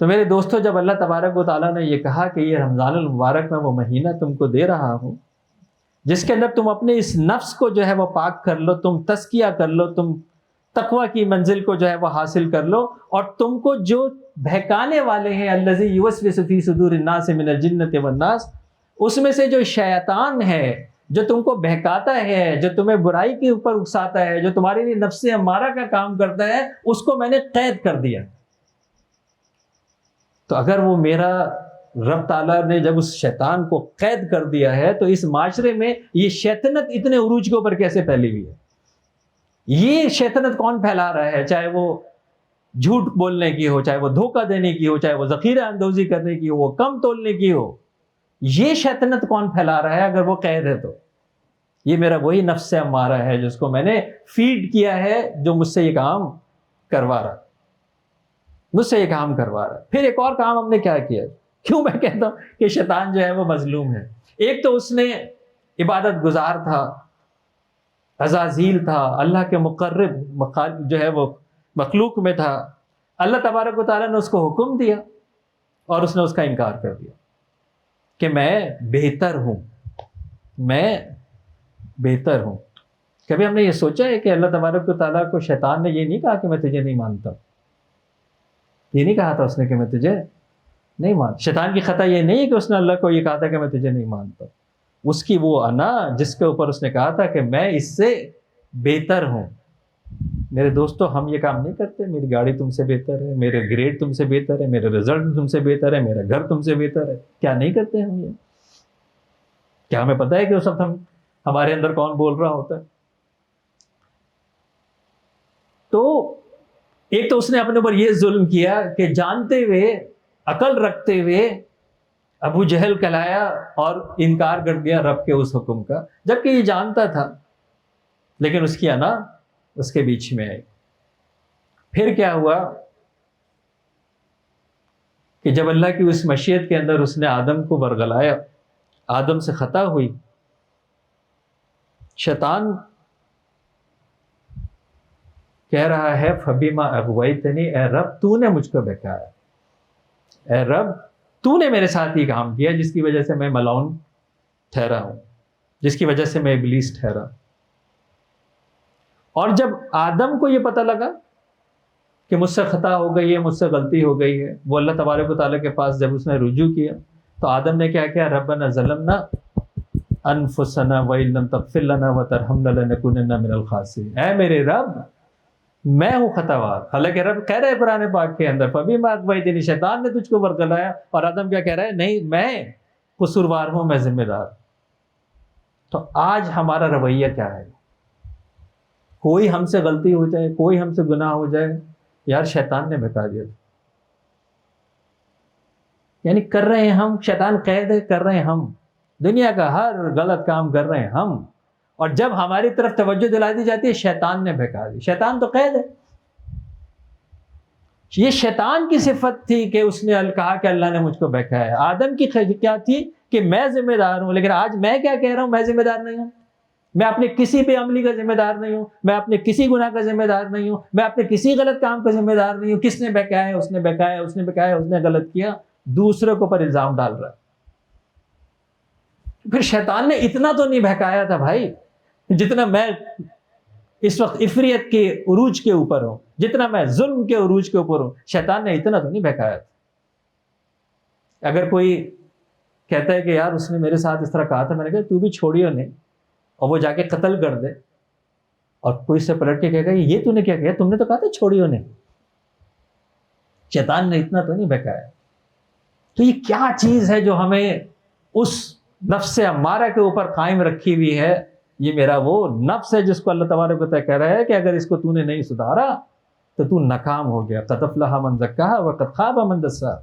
تو میرے دوستو، جب اللہ تبارک و تعالیٰ نے یہ کہا کہ یہ رمضان المبارک میں وہ مہینہ تم کو دے رہا ہوں جس کے اندر تم اپنے اس نفس کو جو ہے وہ پاک کر لو، تم تزکیہ کر لو، تم تقوی کی منزل کو جو ہے وہ حاصل کر لو، اور تم کو جو بہکانے والے ہیں الذی یوسوس فی صدور الناس من الجنۃ والناس، اس میں سے جو شیطان ہے جو تم کو بہکاتا ہے، جو تمہیں برائی کے اوپر اکساتا ہے، جو تمہارے لیے نفس امارہ کا کام کرتا ہے، اس کو میں نے قید کر دیا۔ تو اگر وہ میرا رب تعالیٰ نے جب اس شیطان کو قید کر دیا ہے تو اس معاشرے میں یہ شیطنت اتنے عروج کے اوپر کیسے پھیلی ہوئی ہے؟ یہ شیطنت کون پھیلا رہا ہے؟ چاہے وہ جھوٹ بولنے کی ہو، چاہے وہ دھوکہ دینے کی ہو، چاہے وہ ذخیرہ اندوزی کرنے کی ہو، وہ کم تولنے کی ہو، یہ شیطنت کون پھیلا رہا ہے اگر وہ قید ہے تو؟ یہ میرا وہی نفس امارہ ہے جس کو میں نے فیڈ کیا ہے، جو مجھ سے یہ کام کروا رہا ہے۔ پھر ایک اور کام ہم نے کیا کیا؟ کیوں میں کہتا ہوں کہ شیطان جو ہے وہ مظلوم ہے؟ ایک تو اس نے عبادت گزار تھا، عزازیل تھا، اللہ کے مقرب جو ہے وہ مخلوق میں تھا، اللہ تبارک و تعالیٰ نے اس کو حکم دیا اور اس نے اس کا انکار کر دیا کہ میں بہتر ہوں، میں بہتر ہوں۔ کبھی ہم نے یہ سوچا ہے کہ اللہ تبارک و تعالیٰ کو شیطان نے یہ نہیں کہا کہ میں تجھے نہیں مانتا؟ یہ نہیں کہا تھا اس نے کہ میں تجھے نہیں مانتا۔ شیطان کی خطا یہ نہیں ہے کہ اس نے اللہ کو یہ کہا تھا کہ میں تجھے نہیں مانتا، اس کی وہ انا جس کے اوپر اس نے کہا تھا کہ میں اس سے بہتر ہوں۔ میرے دوستو، ہم یہ کام نہیں کرتے؟ میری گاڑی تم سے بہتر ہے، میرے گریڈ تم سے بہتر ہے، میرے رزلٹ تم سے بہتر ہے، میرا گھر تم سے بہتر ہے، کیا نہیں کرتے ہم یہ؟ کیا ہمیں پتہ ہے کہ اس وقت ہمارے اندر کون بول رہا ہوتا ہے؟ تو ایک تو اس نے اپنے اوپر یہ ظلم کیا کہ جانتے ہوئے، عقل رکھتے ہوئے ابو جہل کہلایا اور انکار کر دیا رب کے اس حکم کا، جبکہ یہ جانتا تھا، لیکن اس کی انا اس کے بیچ میں آئی۔ پھر کیا ہوا کہ جب اللہ کی اس مشیت کے اندر اس نے آدم کو برگلایا، آدم سے خطا ہوئی، شیطان کہہ رہا ہے فَبِمَا أَغْوَيْتَنِي، اے رب تو نے مجھ کو بہکایا، اے رب تو نے میرے ساتھ یہ کام کیا جس کی وجہ سے میں ملعون ٹھہرا ہوں، جس کی وجہ سے میں ابلیس ٹھہرا۔ اور جب آدم کو یہ پتہ لگا کہ مجھ سے خطا ہو گئی ہے، مجھ سے غلطی ہو گئی ہے، وہ اللہ تبارک و تعالیٰ کے پاس جب اس نے رجوع کیا تو آدم نے کیا کیا؟ ربنا ظلمنا انفسنا وان لم تغفر لنا وترحمنا لنکونن من الخاسرین، اے میرے رب میں ہوں خطاوار۔ حالانکہ رب کہہ رہے ہیں قرآن پاک کے اندر فَبِمَا أَغْوَيْتَنِي، شیطان نے تجھ کو برگلایا، اور آدم کیا کہہ رہا ہے؟ نہیں، میں قصوروار ہوں، میں ذمہ دار۔ تو آج ہمارا رویہ کیا ہے؟ کوئی ہم سے غلطی ہو جائے، کوئی ہم سے گناہ ہو جائے، یار شیطان نے بہکا دیا، یعنی کر رہے ہیں ہم، شیطان قید ہے، کر رہے ہیں ہم، دنیا کا ہر غلط کام کر رہے ہیں ہم، اور جب ہماری طرف توجہ دلا دی جاتی ہے شیطان نے بہکا دی۔ شیطان تو قید ہے، یہ شیطان کی صفت تھی کہ اس نے کہا کہ اللہ نے مجھ کو بہکایا۔ آدم کی کیا تھی کہ میں ذمہ دار ہوں، لیکن آج میں کیا کہہ رہا ہوں؟ میں ذمہ دار نہیں ہوں، میں اپنے کسی بے عملی کا ذمہ دار نہیں ہوں، میں اپنے کسی گناہ کا ذمہ دار نہیں ہوں، میں اپنے کسی غلط کام کا ذمہ دار نہیں ہوں۔ کس نے بہکایا ہے؟ اس نے بہکایا، اس نے بہکایا، اس نے غلط کیا، دوسروں کو پر الزام ڈال رہا ہے۔ پھر شیطان نے اتنا تو نہیں بہکایا تھا بھائی جتنا میں اس وقت عفریت کے عروج کے اوپر ہوں، جتنا میں ظلم کے عروج کے اوپر ہوں، شیطان نے اتنا تو نہیں بہکایا تھا۔ اگر کوئی کہتا ہے کہ یار اس نے میرے ساتھ اس طرح کہا تھا، میں نے کہا تو بھی چھوڑیو نہیں، اور وہ جا کے قتل کر دے، اور کوئی سے پلٹ کے کہے گا یہ تو نے کیا کیا؟ تم نے تو کہا تھا چھوڑیو نہیں۔ شیطان نے اتنا تو نہیں بہکایا۔ تو یہ کیا چیز ہے جو ہمیں اس نفس امارہ کے اوپر قائم رکھی ہوئی ہے؟ یہ میرا وہ نفس ہے جس کو اللہ تبارک و تعالیٰ کہہ رہا ہے کہ اگر اس کو تو نے نہیں سدھارا تو تو ناکام ہو گیا. قد افلح من زکاہا وقد خاب من دساہا.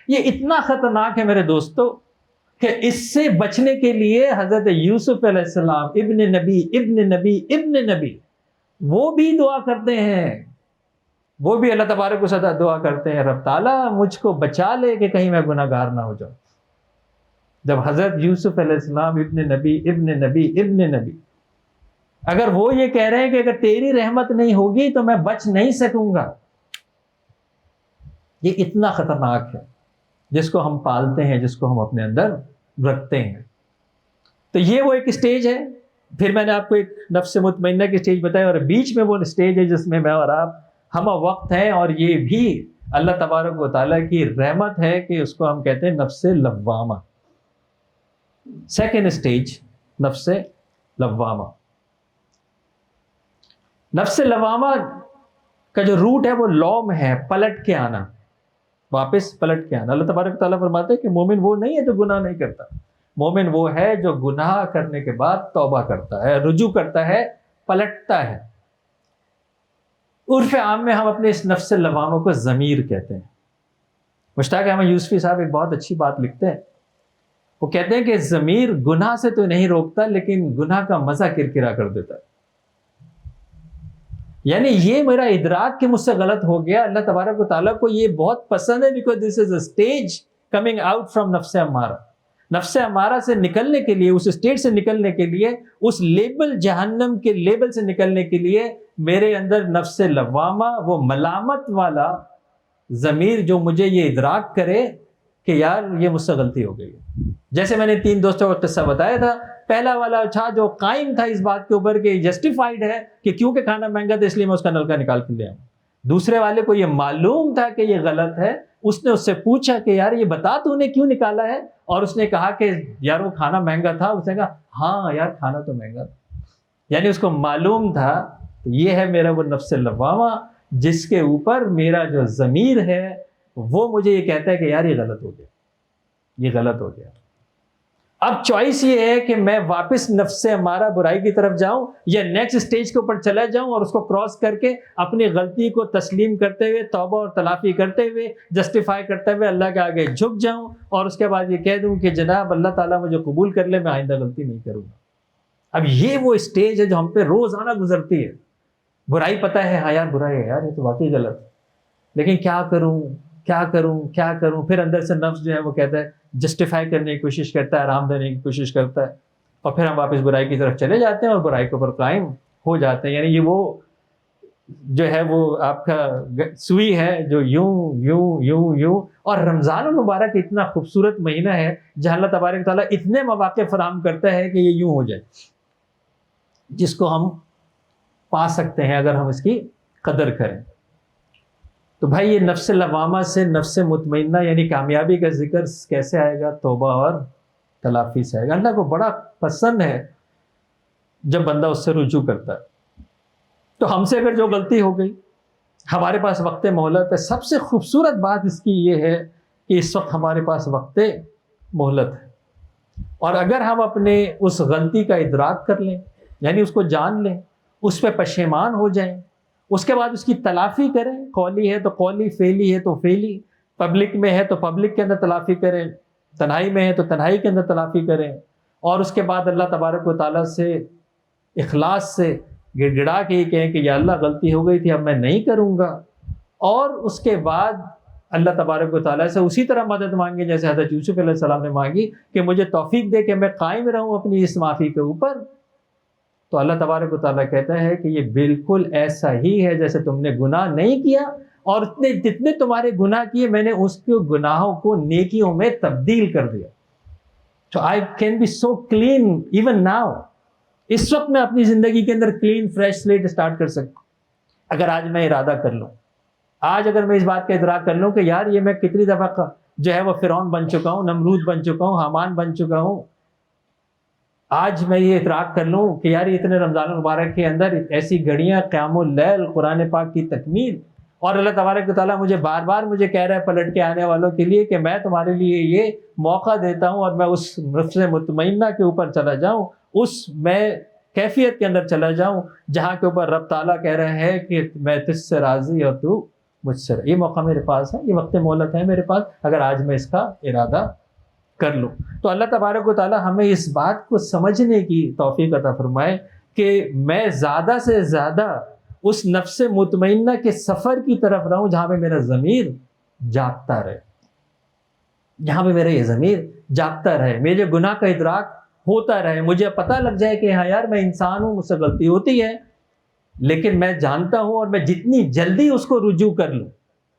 یہ اتنا خطرناک ہے میرے دوستو کہ اس سے بچنے کے لیے حضرت یوسف علیہ السلام ابن نبی ابن نبی ابن نبی وہ بھی دعا کرتے ہیں, وہ بھی اللہ تبارک و تعالیٰ دعا کرتے ہیں, رب تعالیٰ مجھ کو بچا لے کہ کہیں میں گناہ گار نہ ہو جاؤں. جب حضرت یوسف علیہ السلام ابن نبی ابن نبی ابن نبی, اگر وہ یہ کہہ رہے ہیں کہ اگر تیری رحمت نہیں ہوگی تو میں بچ نہیں سکوں گا, یہ اتنا خطرناک ہے جس کو ہم پالتے ہیں, جس کو ہم اپنے اندر رکھتے ہیں. تو یہ وہ ایک سٹیج ہے. پھر میں نے آپ کو ایک نفس مطمئنہ کی سٹیج بتائی, اور بیچ میں وہ سٹیج ہے جس میں میں اور آپ ہم وقت ہیں, اور یہ بھی اللہ تبارک و تعالیٰ کی رحمت ہے کہ اس کو ہم کہتے ہیں نفس لوامہ. سیکنڈ سٹیج نفس لوامہ. نفس لوامہ کا جو روٹ ہے وہ لوم ہے, پلٹ کے آنا, واپس پلٹ کے آنا. اللہ تبارک و تعالیٰ فرماتے ہیں کہ مومن وہ نہیں ہے جو گناہ نہیں کرتا, مومن وہ ہے جو گناہ کرنے کے بعد توبہ کرتا ہے, رجوع کرتا ہے, پلٹتا ہے. عرف عام میں ہم اپنے اس نفس لوامہ کو ضمیر کہتے ہیں. مشتاق احمد یوسفی صاحب ایک بہت اچھی بات لکھتے ہیں. وہ کہتے ہیں کہ ضمیر گناہ سے تو نہیں روکتا لیکن گناہ کا مزہ کرکرا کر دیتا ہے. یعنی یہ میرا ادراک کہ مجھ سے غلط ہو گیا, اللہ تبارک و تعالیٰ کو یہ بہت پسند ہے, because this is a stage coming out from نفس امارہ. نفس امارہ سے نکلنے کے لیے, اس اسٹیج سے نکلنے کے لیے, اس لیبل جہنم کے لیبل سے نکلنے کے لیے میرے اندر نفس لوامہ, وہ ملامت والا ضمیر جو مجھے یہ ادراک کرے کہ یار یہ مجھ سے غلطی ہو گئی ہے. جیسے میں نے 3 دوستوں کا قصہ بتایا تھا, پہلا والا تھا جو قائم تھا اس بات کے اوپر کہ جسٹیفائڈ ہے کہ کیونکہ کھانا مہنگا تھا اس لیے میں اس کا نلکا نکال کے لے آؤں. دوسرے والے کو یہ معلوم تھا کہ یہ غلط ہے, اس نے اس سے پوچھا کہ یار یہ بتا تو نے کیوں نکالا ہے, اور اس نے کہا کہ یار وہ کھانا مہنگا تھا. اس نے کہا ہاں یار کھانا تو مہنگا تھا, یعنی اس کو معلوم تھا. یہ ہے میرا وہ نفس لوامہ جس کے اوپر میرا جو ضمیر ہے وہ مجھے یہ کہتا ہے کہ یار یہ غلط ہو گیا, یہ غلط ہو گیا. اب چوائس یہ ہے کہ میں واپس نفس سے ہمارا برائی کی طرف جاؤں یا نیکسٹ سٹیج کے اوپر چلا جاؤں اور اس کو کراس کر کے اپنی غلطی کو تسلیم کرتے ہوئے, توبہ اور تلافی کرتے ہوئے, جسٹیفائی کرتے ہوئے اللہ کے آگے جھک جاؤں اور اس کے بعد یہ کہہ دوں کہ جناب اللہ تعالیٰ مجھے قبول کر لے, میں آئندہ غلطی نہیں کروں گا. اب یہ وہ سٹیج ہے جو ہم پہ روزانہ گزرتی ہے. برائی پتہ ہے, ہاں یار برائی ہے, یار یہ تو واقعی غلط ہے, لیکن کیا کروں کیا کروں کیا کروں. پھر اندر سے نفس جو ہے وہ کہتا ہے, جسٹیفائی کرنے کی کوشش کرتا ہے, آرام دینے کی کوشش کرتا ہے, اور پھر ہم واپس برائی کی طرف چلے جاتے ہیں اور برائی کے اوپر قائم ہو جاتے ہیں. یعنی یہ وہ جو ہے وہ آپ کا سوئی ہے جو یوں یوں یوں یوں. اور رمضان المبارک اتنا خوبصورت مہینہ ہے جہاں اللہ تبارک تعالیٰ اتنے مواقع فراہم کرتا ہے کہ یہ یوں ہو جائے, جس کو ہم پا سکتے ہیں اگر ہم اس کی قدر کریں. تو بھائی یہ نفس لوامہ سے نفس مطمئنہ یعنی کامیابی کا ذکر کیسے آئے گا؟ توبہ اور تلافی سے آئے گا. اللہ کو بڑا پسند ہے جب بندہ اس سے رجوع کرتا ہے. تو ہم سے اگر جو غلطی ہو گئی, ہمارے پاس وقت مہلت ہے. سب سے خوبصورت بات اس کی یہ ہے کہ اس وقت ہمارے پاس وقت مہلت ہے, اور اگر ہم اپنے اس غلطی کا ادراک کر لیں, یعنی اس کو جان لیں, اس پہ پشیمان ہو جائیں, اس کے بعد اس کی تلافی کریں, قولی ہے تو قولی, فعلی ہے تو فعلی, پبلک میں ہے تو پبلک کے اندر تلافی کریں, تنہائی میں ہے تو تنہائی کے اندر تلافی کریں, اور اس کے بعد اللہ تبارک و تعالیٰ سے اخلاص سے گڑ گڑا کے یہ کہیں کہ یا اللہ غلطی ہو گئی تھی, اب میں نہیں کروں گا. اور اس کے بعد اللہ تبارک و تعالیٰ سے اسی طرح مدد مانگے جیسے حضرت یوسف علیہ السلام نے مانگی کہ مجھے توفیق دے کہ میں قائم رہوں اپنی اس معافی کے اوپر. تو اللہ تبارک و تعالیٰ کہتا ہے کہ یہ بالکل ایسا ہی ہے جیسے تم نے گناہ نہیں کیا, اور اتنے جتنے تمہارے گناہ کیے میں نے اس کے گناہوں کو نیکیوں میں تبدیل کر دیا. تو I can be so clean even now. اس وقت میں اپنی زندگی کے اندر کلین فریش سلیٹ اسٹارٹ کر سکتا ہوں اگر آج میں ارادہ کر لوں. آج اگر میں اس بات کا ادراک کر لوں کہ یار یہ میں کتنی دفعہ جو ہے وہ فرعون بن چکا ہوں, نمرود بن چکا ہوں, حامان بن چکا ہوں. آج میں یہ ادراک کر لوں کہ یار اتنے رمضان المبارک کے اندر ایسی گھڑیاں, قیام اللیل, قرآن پاک کی تکمیل, اور اللہ تبارک و تعالیٰ مجھے بار بار مجھے کہہ رہا ہے پلٹ کے آنے والوں کے لیے کہ میں تمہارے لیے یہ موقع دیتا ہوں, اور میں اس نفس مطمئنہ کے اوپر چلا جاؤں, اس میں کیفیت کے اندر چلا جاؤں جہاں کے اوپر رب تعالیٰ کہہ رہے ہیں کہ میں تجھ سے راضی اور تو مجھ سے، یہ موقع میرے پاس ہے، یہ وقت مہلت ہے میرے پاس، اگر آج میں اس کا ارادہ کر لوں۔ تو اللہ تبارک و تعالیٰ ہمیں اس بات کو سمجھنے کی توفیق عطا فرمائے کہ میں زیادہ سے زیادہ اس نفس مطمئنہ کے سفر کی طرف رہوں جہاں پہ میرا ضمیر جاگتا رہے، جہاں پہ میرا یہ ضمیر جاگتا رہے، میرے گناہ کا ادراک ہوتا رہے، مجھے پتہ لگ جائے کہ ہاں یار میں انسان ہوں، مجھ سے غلطی ہوتی ہے، لیکن میں جانتا ہوں اور میں جتنی جلدی اس کو رجوع کر لوں،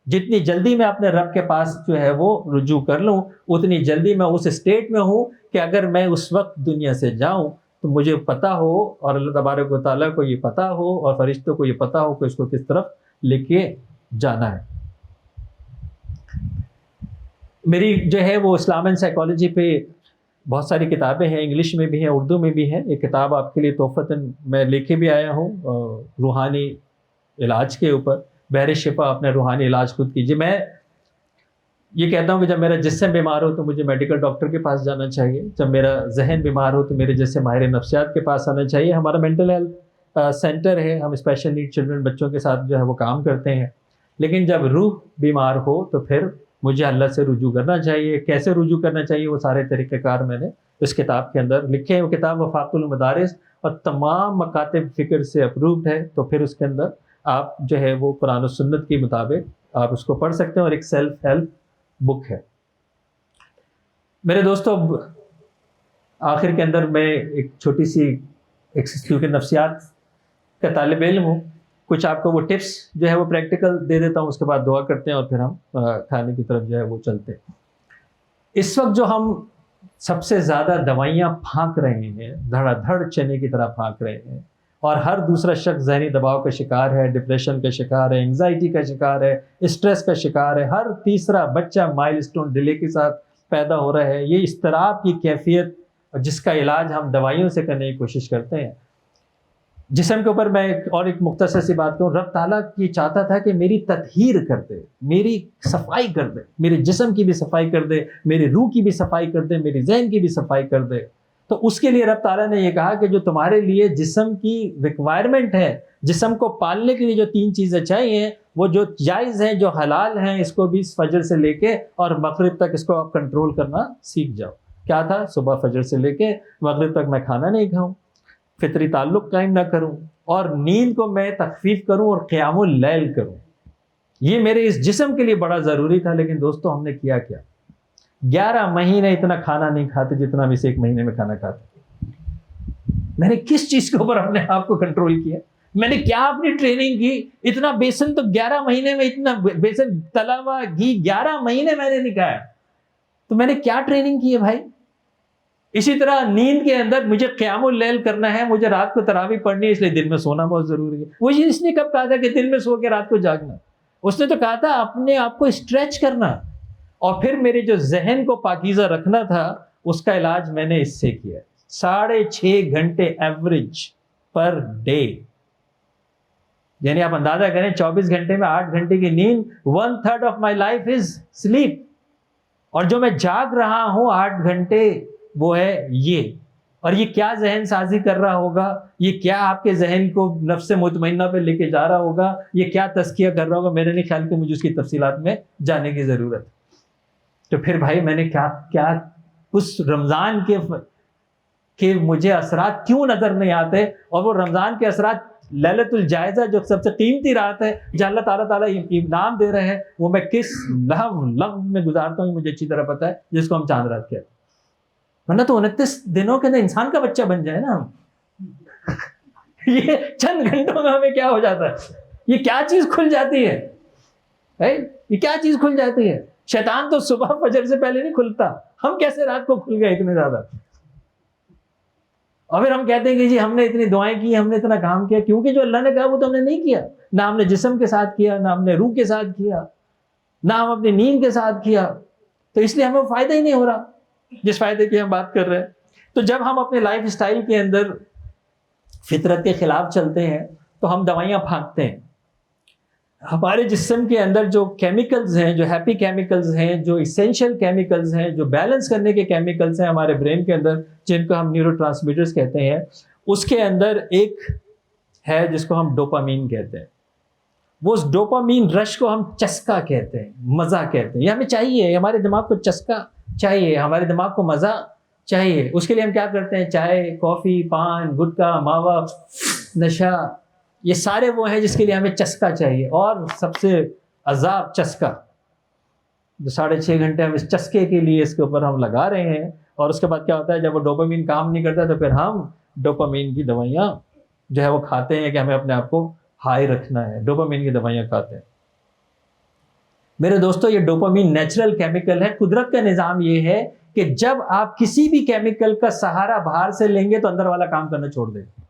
جتنی جلدی میں اپنے رب کے پاس جو ہے وہ رجوع کر لوں، اتنی جلدی میں اس اسٹیٹ میں ہوں کہ اگر میں اس وقت دنیا سے جاؤں تو مجھے پتہ ہو اور اللہ تبارک و تعالیٰ کو یہ پتہ ہو اور فرشتوں کو یہ پتہ ہو کہ اس کو کس طرف لے کے جانا ہے۔ میری جو ہے وہ اسلام اینڈ سائیکالوجی پہ بہت ساری کتابیں ہیں، انگلش میں بھی ہیں، اردو میں بھی ہیں۔ ایک کتاب آپ کے لیے تحفتاً میں لے کے بھی آیا ہوں، روحانی علاج کے اوپر، بحر شفا، اپنے روحانی علاج خود کیجیے۔ میں یہ کہتا ہوں کہ جب میرا جسم بیمار ہو تو مجھے میڈیکل ڈاکٹر کے پاس جانا چاہیے، جب میرا ذہن بیمار ہو تو میرے جیسے ماہر نفسیات کے پاس آنا چاہیے۔ ہمارا مینٹل ہیلتھ سینٹر ہے، ہم اسپیشل نیڈ چلڈرن بچوں کے ساتھ جو ہے وہ کام کرتے ہیں، لیکن جب روح بیمار ہو تو پھر مجھے اللہ سے رجوع کرنا چاہیے۔ کیسے رجوع کرنا چاہیے وہ سارے طریقہ کار میں نے اس کتاب کے اندر لکھے ہیں۔ وہ کتاب وفاق المدارس اور تمام مکاتب فکر سے اپرووڈ ہے، تو پھر اس کے اندر آپ جو ہے وہ قرآن و سنت کے مطابق آپ اس کو پڑھ سکتے ہیں، اور ایک سیلف ہیلپ بک ہے۔ میرے دوستو، آخر کے اندر میں ایک چھوٹی سی کیونکہ نفسیات کا طالب علم ہوں، کچھ آپ کو وہ ٹپس جو ہے وہ پریکٹیکل دے دیتا ہوں، اس کے بعد دعا کرتے ہیں اور پھر ہم کھانے کی طرف جو ہے وہ چلتے ہیں۔ اس وقت جو ہم سب سے زیادہ دوائیاں پھانک رہے ہیں، دھڑا دھڑ چنے کی طرح پھانک رہے ہیں، اور ہر دوسرا شخص ذہنی دباؤ کا شکار ہے، ڈپریشن کا شکار ہے، انگزائٹی کا شکار ہے، اسٹریس کا شکار ہے، ہر تیسرا بچہ مائل سٹون ڈیلے کے ساتھ پیدا ہو رہا ہے۔ یہ اضطراب کی کیفیت جس کا علاج ہم دوائیوں سے کرنے کی کوشش کرتے ہیں۔ جسم کے اوپر میں ایک مختصر سی بات کہوں، رب تعالیٰ یہ چاہتا تھا کہ میری تطہیر کر دے، میری صفائی کر دے، میرے جسم کی بھی صفائی کر دے، میری روح کی بھی صفائی کر دے، میری ذہن کی بھی صفائی کر دے۔ تو اس کے لیے رب تعالیٰ نے یہ کہا کہ جو تمہارے لیے جسم کی ریکوائرمنٹ ہے، جسم کو پالنے کے لیے جو 3 چیزیں چاہیے، وہ جو جائز ہیں، جو حلال ہیں، اس کو بھی فجر سے لے کے اور مغرب تک اس کو آپ کنٹرول کرنا سیکھ جاؤ۔ کیا تھا؟ صبح فجر سے لے کے مغرب تک میں کھانا نہیں کھاؤں، فطری تعلق قائم نہ کروں، اور نیند کو میں تخفیف کروں اور قیام اللیل کروں۔ یہ میرے اس جسم کے لیے بڑا ضروری تھا، لیکن دوستو ہم نے کیا 11 مہینے اتنا کھانا نہیں کھاتے جتنا ہم اس 1 مہینے میں کھانا کھاتے۔ میں نے کس چیز کے اوپر اپنے آپ کو کنٹرول کیا؟ میں نے کیا اپنی ٹریننگ کی؟ اتنا بیسن تو 11 مہینے میں، اتنا بیسن تلا ہوا گھی 11 مہینے میں نے نہیں کھایا، تو میں نے کیا ٹریننگ کی ہے بھائی؟ اسی طرح نیند کے اندر مجھے قیام اللیل کرنا ہے، مجھے رات کو تراویح پڑھنی ہے، اس لیے دن میں سونا بہت ضروری ہے۔ وہ اس نے کب کہا تھا کہ دن میں سو کے رات کو جاگنا؟ اس نے تو کہا تھا اپنے آپ کو اسٹریچ کرنا، اور پھر میرے جو ذہن کو پاکیزہ رکھنا تھا اس کا علاج میں نے اس سے کیا۔ 6.5 گھنٹے ایوریج پر ڈے، یعنی آپ اندازہ کریں 24 گھنٹے میں 8 گھنٹے کی نیند، 1/3 of my life is sleep, اور جو میں جاگ رہا ہوں 8 گھنٹے وہ ہے یہ۔ اور یہ کیا ذہن سازی کر رہا ہوگا، یہ کیا آپ کے ذہن کو نفس مطمئنہ پہ لے کے جا رہا ہوگا، یہ کیا تزکیہ کر رہا ہوگا، میرے نہیں خیال کہ مجھے اس کی تفصیلات میں جانے کی ضرورت ہے۔ تو پھر بھائی میں نے کیا اس رمضان کے مجھے اثرات کیوں نظر نہیں آتے، اور وہ رمضان کے اثرات لیلۃ الجائزہ جو سب سے قیمتی رات ہے جہاں اللہ تعالیٰ انعام دے رہے ہیں، وہ میں کس لغو میں گزارتا ہوں مجھے اچھی طرح پتہ ہے، جس کو ہم چاند رات کہتے ہیں۔ ورنہ تو 29 دنوں کے اندر انسان کا بچہ بن جائے نا ہم۔ یہ چند گھنٹوں میں ہمیں کیا ہو جاتا ہے، یہ کیا چیز کھل جاتی ہے، یہ کیا چیز کھل جاتی ہے۔ شیطان تو صبح فجر سے پہلے نہیں کھلتا، ہم کیسے رات کو کھل گئے اتنے زیادہ؟ اور پھر ہم کہتے ہیں کہ جی ہم نے اتنی دعائیں کی، ہم نے اتنا کام کیا، کیونکہ جو اللہ نے کہا وہ تو ہم نے نہیں کیا، نہ ہم نے جسم کے ساتھ کیا، نہ ہم نے روح کے ساتھ کیا، نہ ہم اپنی نیند کے ساتھ کیا، تو اس لیے ہمیں فائدہ ہی نہیں ہو رہا جس فائدے کی ہم بات کر رہے ہیں۔ تو جب ہم اپنے لائف اسٹائل کے اندر فطرت کے خلاف چلتے ہیں تو ہم دوائیاں پھانکتے ہیں۔ ہمارے جسم کے اندر جو کیمیکلز ہیں، جو ہیپی کیمیکلز ہیں، جو اسینشل کیمیکلز ہیں، جو بیلنس کرنے کے کیمیکلز ہیں ہمارے برین کے اندر، جن کو ہم نیورو ٹرانسمیٹرز کہتے ہیں، اس کے اندر ایک ہے جس کو ہم ڈوپامین کہتے ہیں. وہ اس ڈوپامین رش کو ہم چسکا کہتے ہیں, مزہ کہتے ہیں. یہ ہمیں چاہیے, ہمارے دماغ کو چسکا چاہیے, ہمارے دماغ کو مزہ چاہیے. اس کے لیے ہم کیا کرتے ہیں, چائے, کافی, پان, گٹکا, ماوا, نشہ, یہ سارے وہ ہیں جس کے لیے ہمیں چسکا چاہیے. اور سب سے عذاب چسکا, جو 6.5 گھنٹے ہم اس چسکے کے لیے اس کے اوپر ہم لگا رہے ہیں, اور اس کے بعد کیا ہوتا ہے, جب وہ ڈوپامین کام نہیں کرتا تو پھر ہم ڈوپامین کی دوائیاں جو ہے وہ کھاتے ہیں کہ ہمیں اپنے آپ کو ہائی رکھنا ہے, ڈوپامین کی دوائیاں کھاتے ہیں. میرے دوستو, یہ ڈوپامین نیچرل کیمیکل ہے. قدرت کا نظام یہ ہے کہ جب آپ کسی بھی کیمیکل کا سہارا باہر سے لیں گے تو اندر والا کام کرنا چھوڑ دے گا.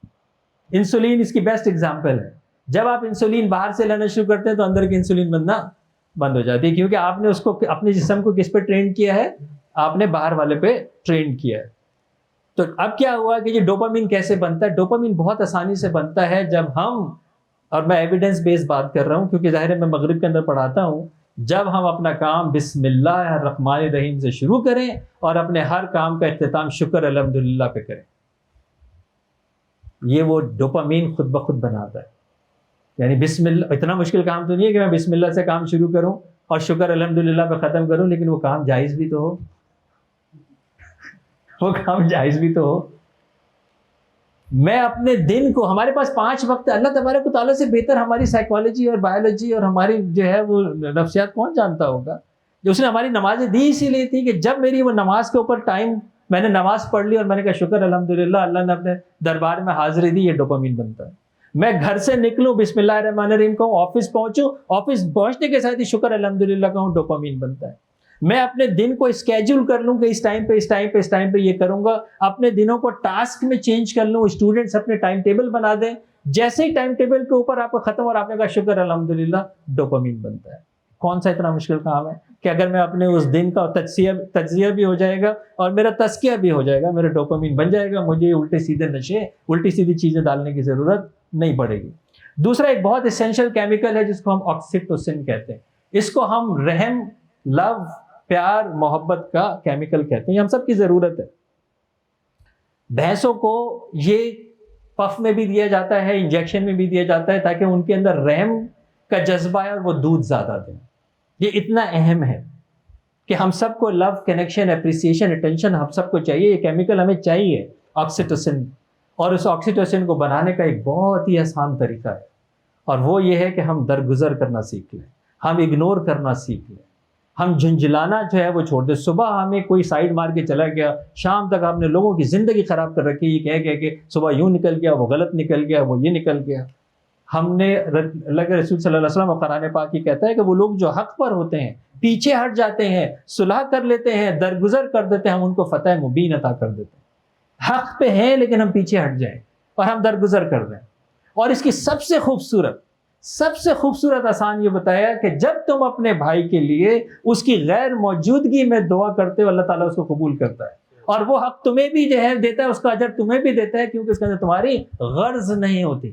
انسولین اس کی بیسٹ ایگزامپل ہے. جب آپ انسولین باہر سے لینا شروع کرتے ہیں تو اندر کی انسولین بننا بند ہو جاتی ہے, کیونکہ آپ نے اس کو اپنے جسم کو کس پہ ٹرین کیا ہے, آپ نے باہر والے پہ ٹرین کیا ہے. تو اب کیا ہوا کہ یہ ڈوپامین کیسے بنتا ہے؟ ڈوپامین بہت آسانی سے بنتا ہے جب ہم, اور میں ایویڈنس بیس بات کر رہا ہوں کیونکہ ظاہر ہے میں مغرب کے اندر پڑھاتا ہوں, جب ہم اپنا کام بسم اللہ الرحمن الرحیم سے شروع کریں اور اپنے ہر کام کا اختتام شکر الحمدللہ پہ کریں, یہ وہ ڈوپامین خود بخود بناتا ہے. یعنی بسم اللہ, اتنا مشکل کام تو نہیں ہے کہ میں بسم اللہ سے کام شروع کروں اور شکر الحمدللہ پہ ختم کروں, لیکن وہ کام جائز بھی تو ہو, وہ کام جائز بھی تو ہو. میں اپنے دن کو, ہمارے پاس 5 وقت, اللہ تبارک و تعالیٰ سے بہتر ہماری سائیکالوجی اور بایولوجی اور ہماری جو ہے وہ نفسیات کون جانتا ہوگا. جو اس نے ہماری نمازیں دی اسی لیے تھی کہ جب میری وہ نماز کے اوپر ٹائم, میں نے نماز پڑھ لی اور میں نے کہا شکر الحمدللہ, اللہ نے اپنے دربار میں حاضری دی, یہ ڈوپامین بنتا ہے. میں گھر سے نکلوں بسم اللہ الرحمن الرحیم کہوں, آفس پہنچوں, آفس پہنچنے کے ساتھ ہی شکر الحمدللہ کہوں, ڈوپامین بنتا ہے. میں اپنے دن کو اسکیجول کر لوں کہ اس ٹائم پہ یہ کروں گا, اپنے دنوں کو ٹاسک میں چینج کر لوں. اسٹوڈنٹس اپنے ٹائم ٹیبل بنا دیں, جیسے ہی ٹائم ٹیبل کے اوپر آپ کو ختم اور آپ نے کہا شکر الحمدللہ, ڈوپامین بنتا ہے. کون سا اتنا مشکل کام ہے کہ اگر میں اپنے اس دن کا تجزیہ بھی ہو جائے گا اور میرا تزکیہ بھی ہو جائے گا, میرا ڈوپامین بن جائے گا, مجھے الٹے سیدھے نشے, الٹی سیدھی چیزیں ڈالنے کی ضرورت نہیں پڑے گی. دوسرا ایک بہت اسینشل کیمیکل ہے جس کو ہم آکسیٹوسن کہتے ہیں. اس کو ہم رحم, لو, پیار, محبت کا کیمیکل کہتے ہیں. یہ ہم سب کی ضرورت ہے. بھینسوں کو یہ پف میں بھی دیا جاتا ہے, انجیکشن میں بھی دیا جاتا ہے, تاکہ ان کے اندر رحم کا جذبہ ہے اور وہ دودھ زیادہ دیں. یہ اتنا اہم ہے کہ ہم سب کو لو, کنیکشن, اپریسیشن, اٹینشن ہم سب کو چاہیے. یہ کیمیکل ہمیں چاہیے, آکسیٹوسن. اور اس آکسیٹوسن کو بنانے کا ایک بہت ہی آسان طریقہ ہے, اور وہ یہ ہے کہ ہم درگزر کرنا سیکھ لیں, ہم اگنور کرنا سیکھ لیں, ہم جھنجھلانا جو ہے وہ چھوڑ دیں. صبح ہمیں کوئی سائڈ مار کے چلا گیا, شام تک ہم نے لوگوں کی زندگی خراب کر رکھی, یہ کہہ کہ صبح یوں نکل گیا, وہ غلط نکل گیا, وہ یہ نکل گیا. ہم نے, اللہ کے رسول صلی اللہ علیہ وسلم قرآن پاک کی کہتا ہے کہ وہ لوگ جو حق پر ہوتے ہیں پیچھے ہٹ جاتے ہیں, صلح کر لیتے ہیں, درگزر کر دیتے ہیں, ہم ان کو فتح مبین عطا کر دیتے ہیں. حق پہ ہیں لیکن ہم پیچھے ہٹ جائیں اور ہم درگزر کر دیں. اور اس کی سب سے خوبصورت آسان یہ بتایا کہ جب تم اپنے بھائی کے لیے اس کی غیر موجودگی میں دعا کرتے ہو, اللہ تعالیٰ اس کو قبول کرتا ہے, اور وہ حق تمہیں بھی جو ہے دیتا ہے, اس کا اجر تمہیں بھی دیتا ہے, کیونکہ اس کے اندر تمہاری غرض نہیں ہوتی.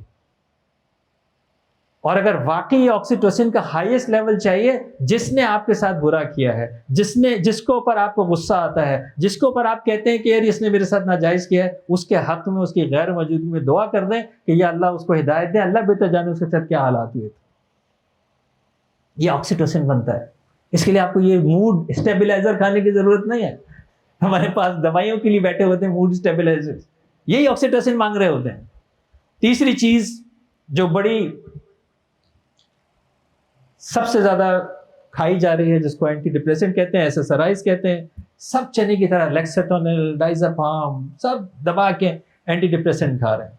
اور اگر واقعی آکسیٹوسن کا ہائیسٹ لیول چاہیے, جس نے آپ کے ساتھ برا کیا ہے, جس کو اوپر آپ کو غصہ آتا ہے, جس کو اوپر آپ کہتے ہیں کہ یار اس نے میرے ساتھ ناجائز کیا ہے, اس کے حق میں, اس کی غیر موجودگی میں دعا کر دیں کہ یا اللہ اس کو ہدایت دے, اللہ بہتر جانے اس کے ساتھ کیا حالات ہوئے تھے. یہ آکسیٹوسن بنتا ہے. اس کے لیے آپ کو یہ موڈ اسٹیبلائزر کھانے کی ضرورت نہیں ہے. ہمارے پاس دوائیوں کے لیے بیٹھے ہوتے ہیں موڈ اسٹیبلائزر, یہی آکسیٹوسن مانگ رہے ہوتے ہیں. تیسری چیز جو بڑی سب سے زیادہ کھائی جا رہی ہے, جس کو اینٹی ڈپریسنٹ کہتے ہیں, ایسیسرائز کہتے ہیں, سب چنے کی طرح لیکسیٹونل, ڈائزاپام, سب دبا کے اینٹی ڈپریسنٹ کھا رہے ہیں.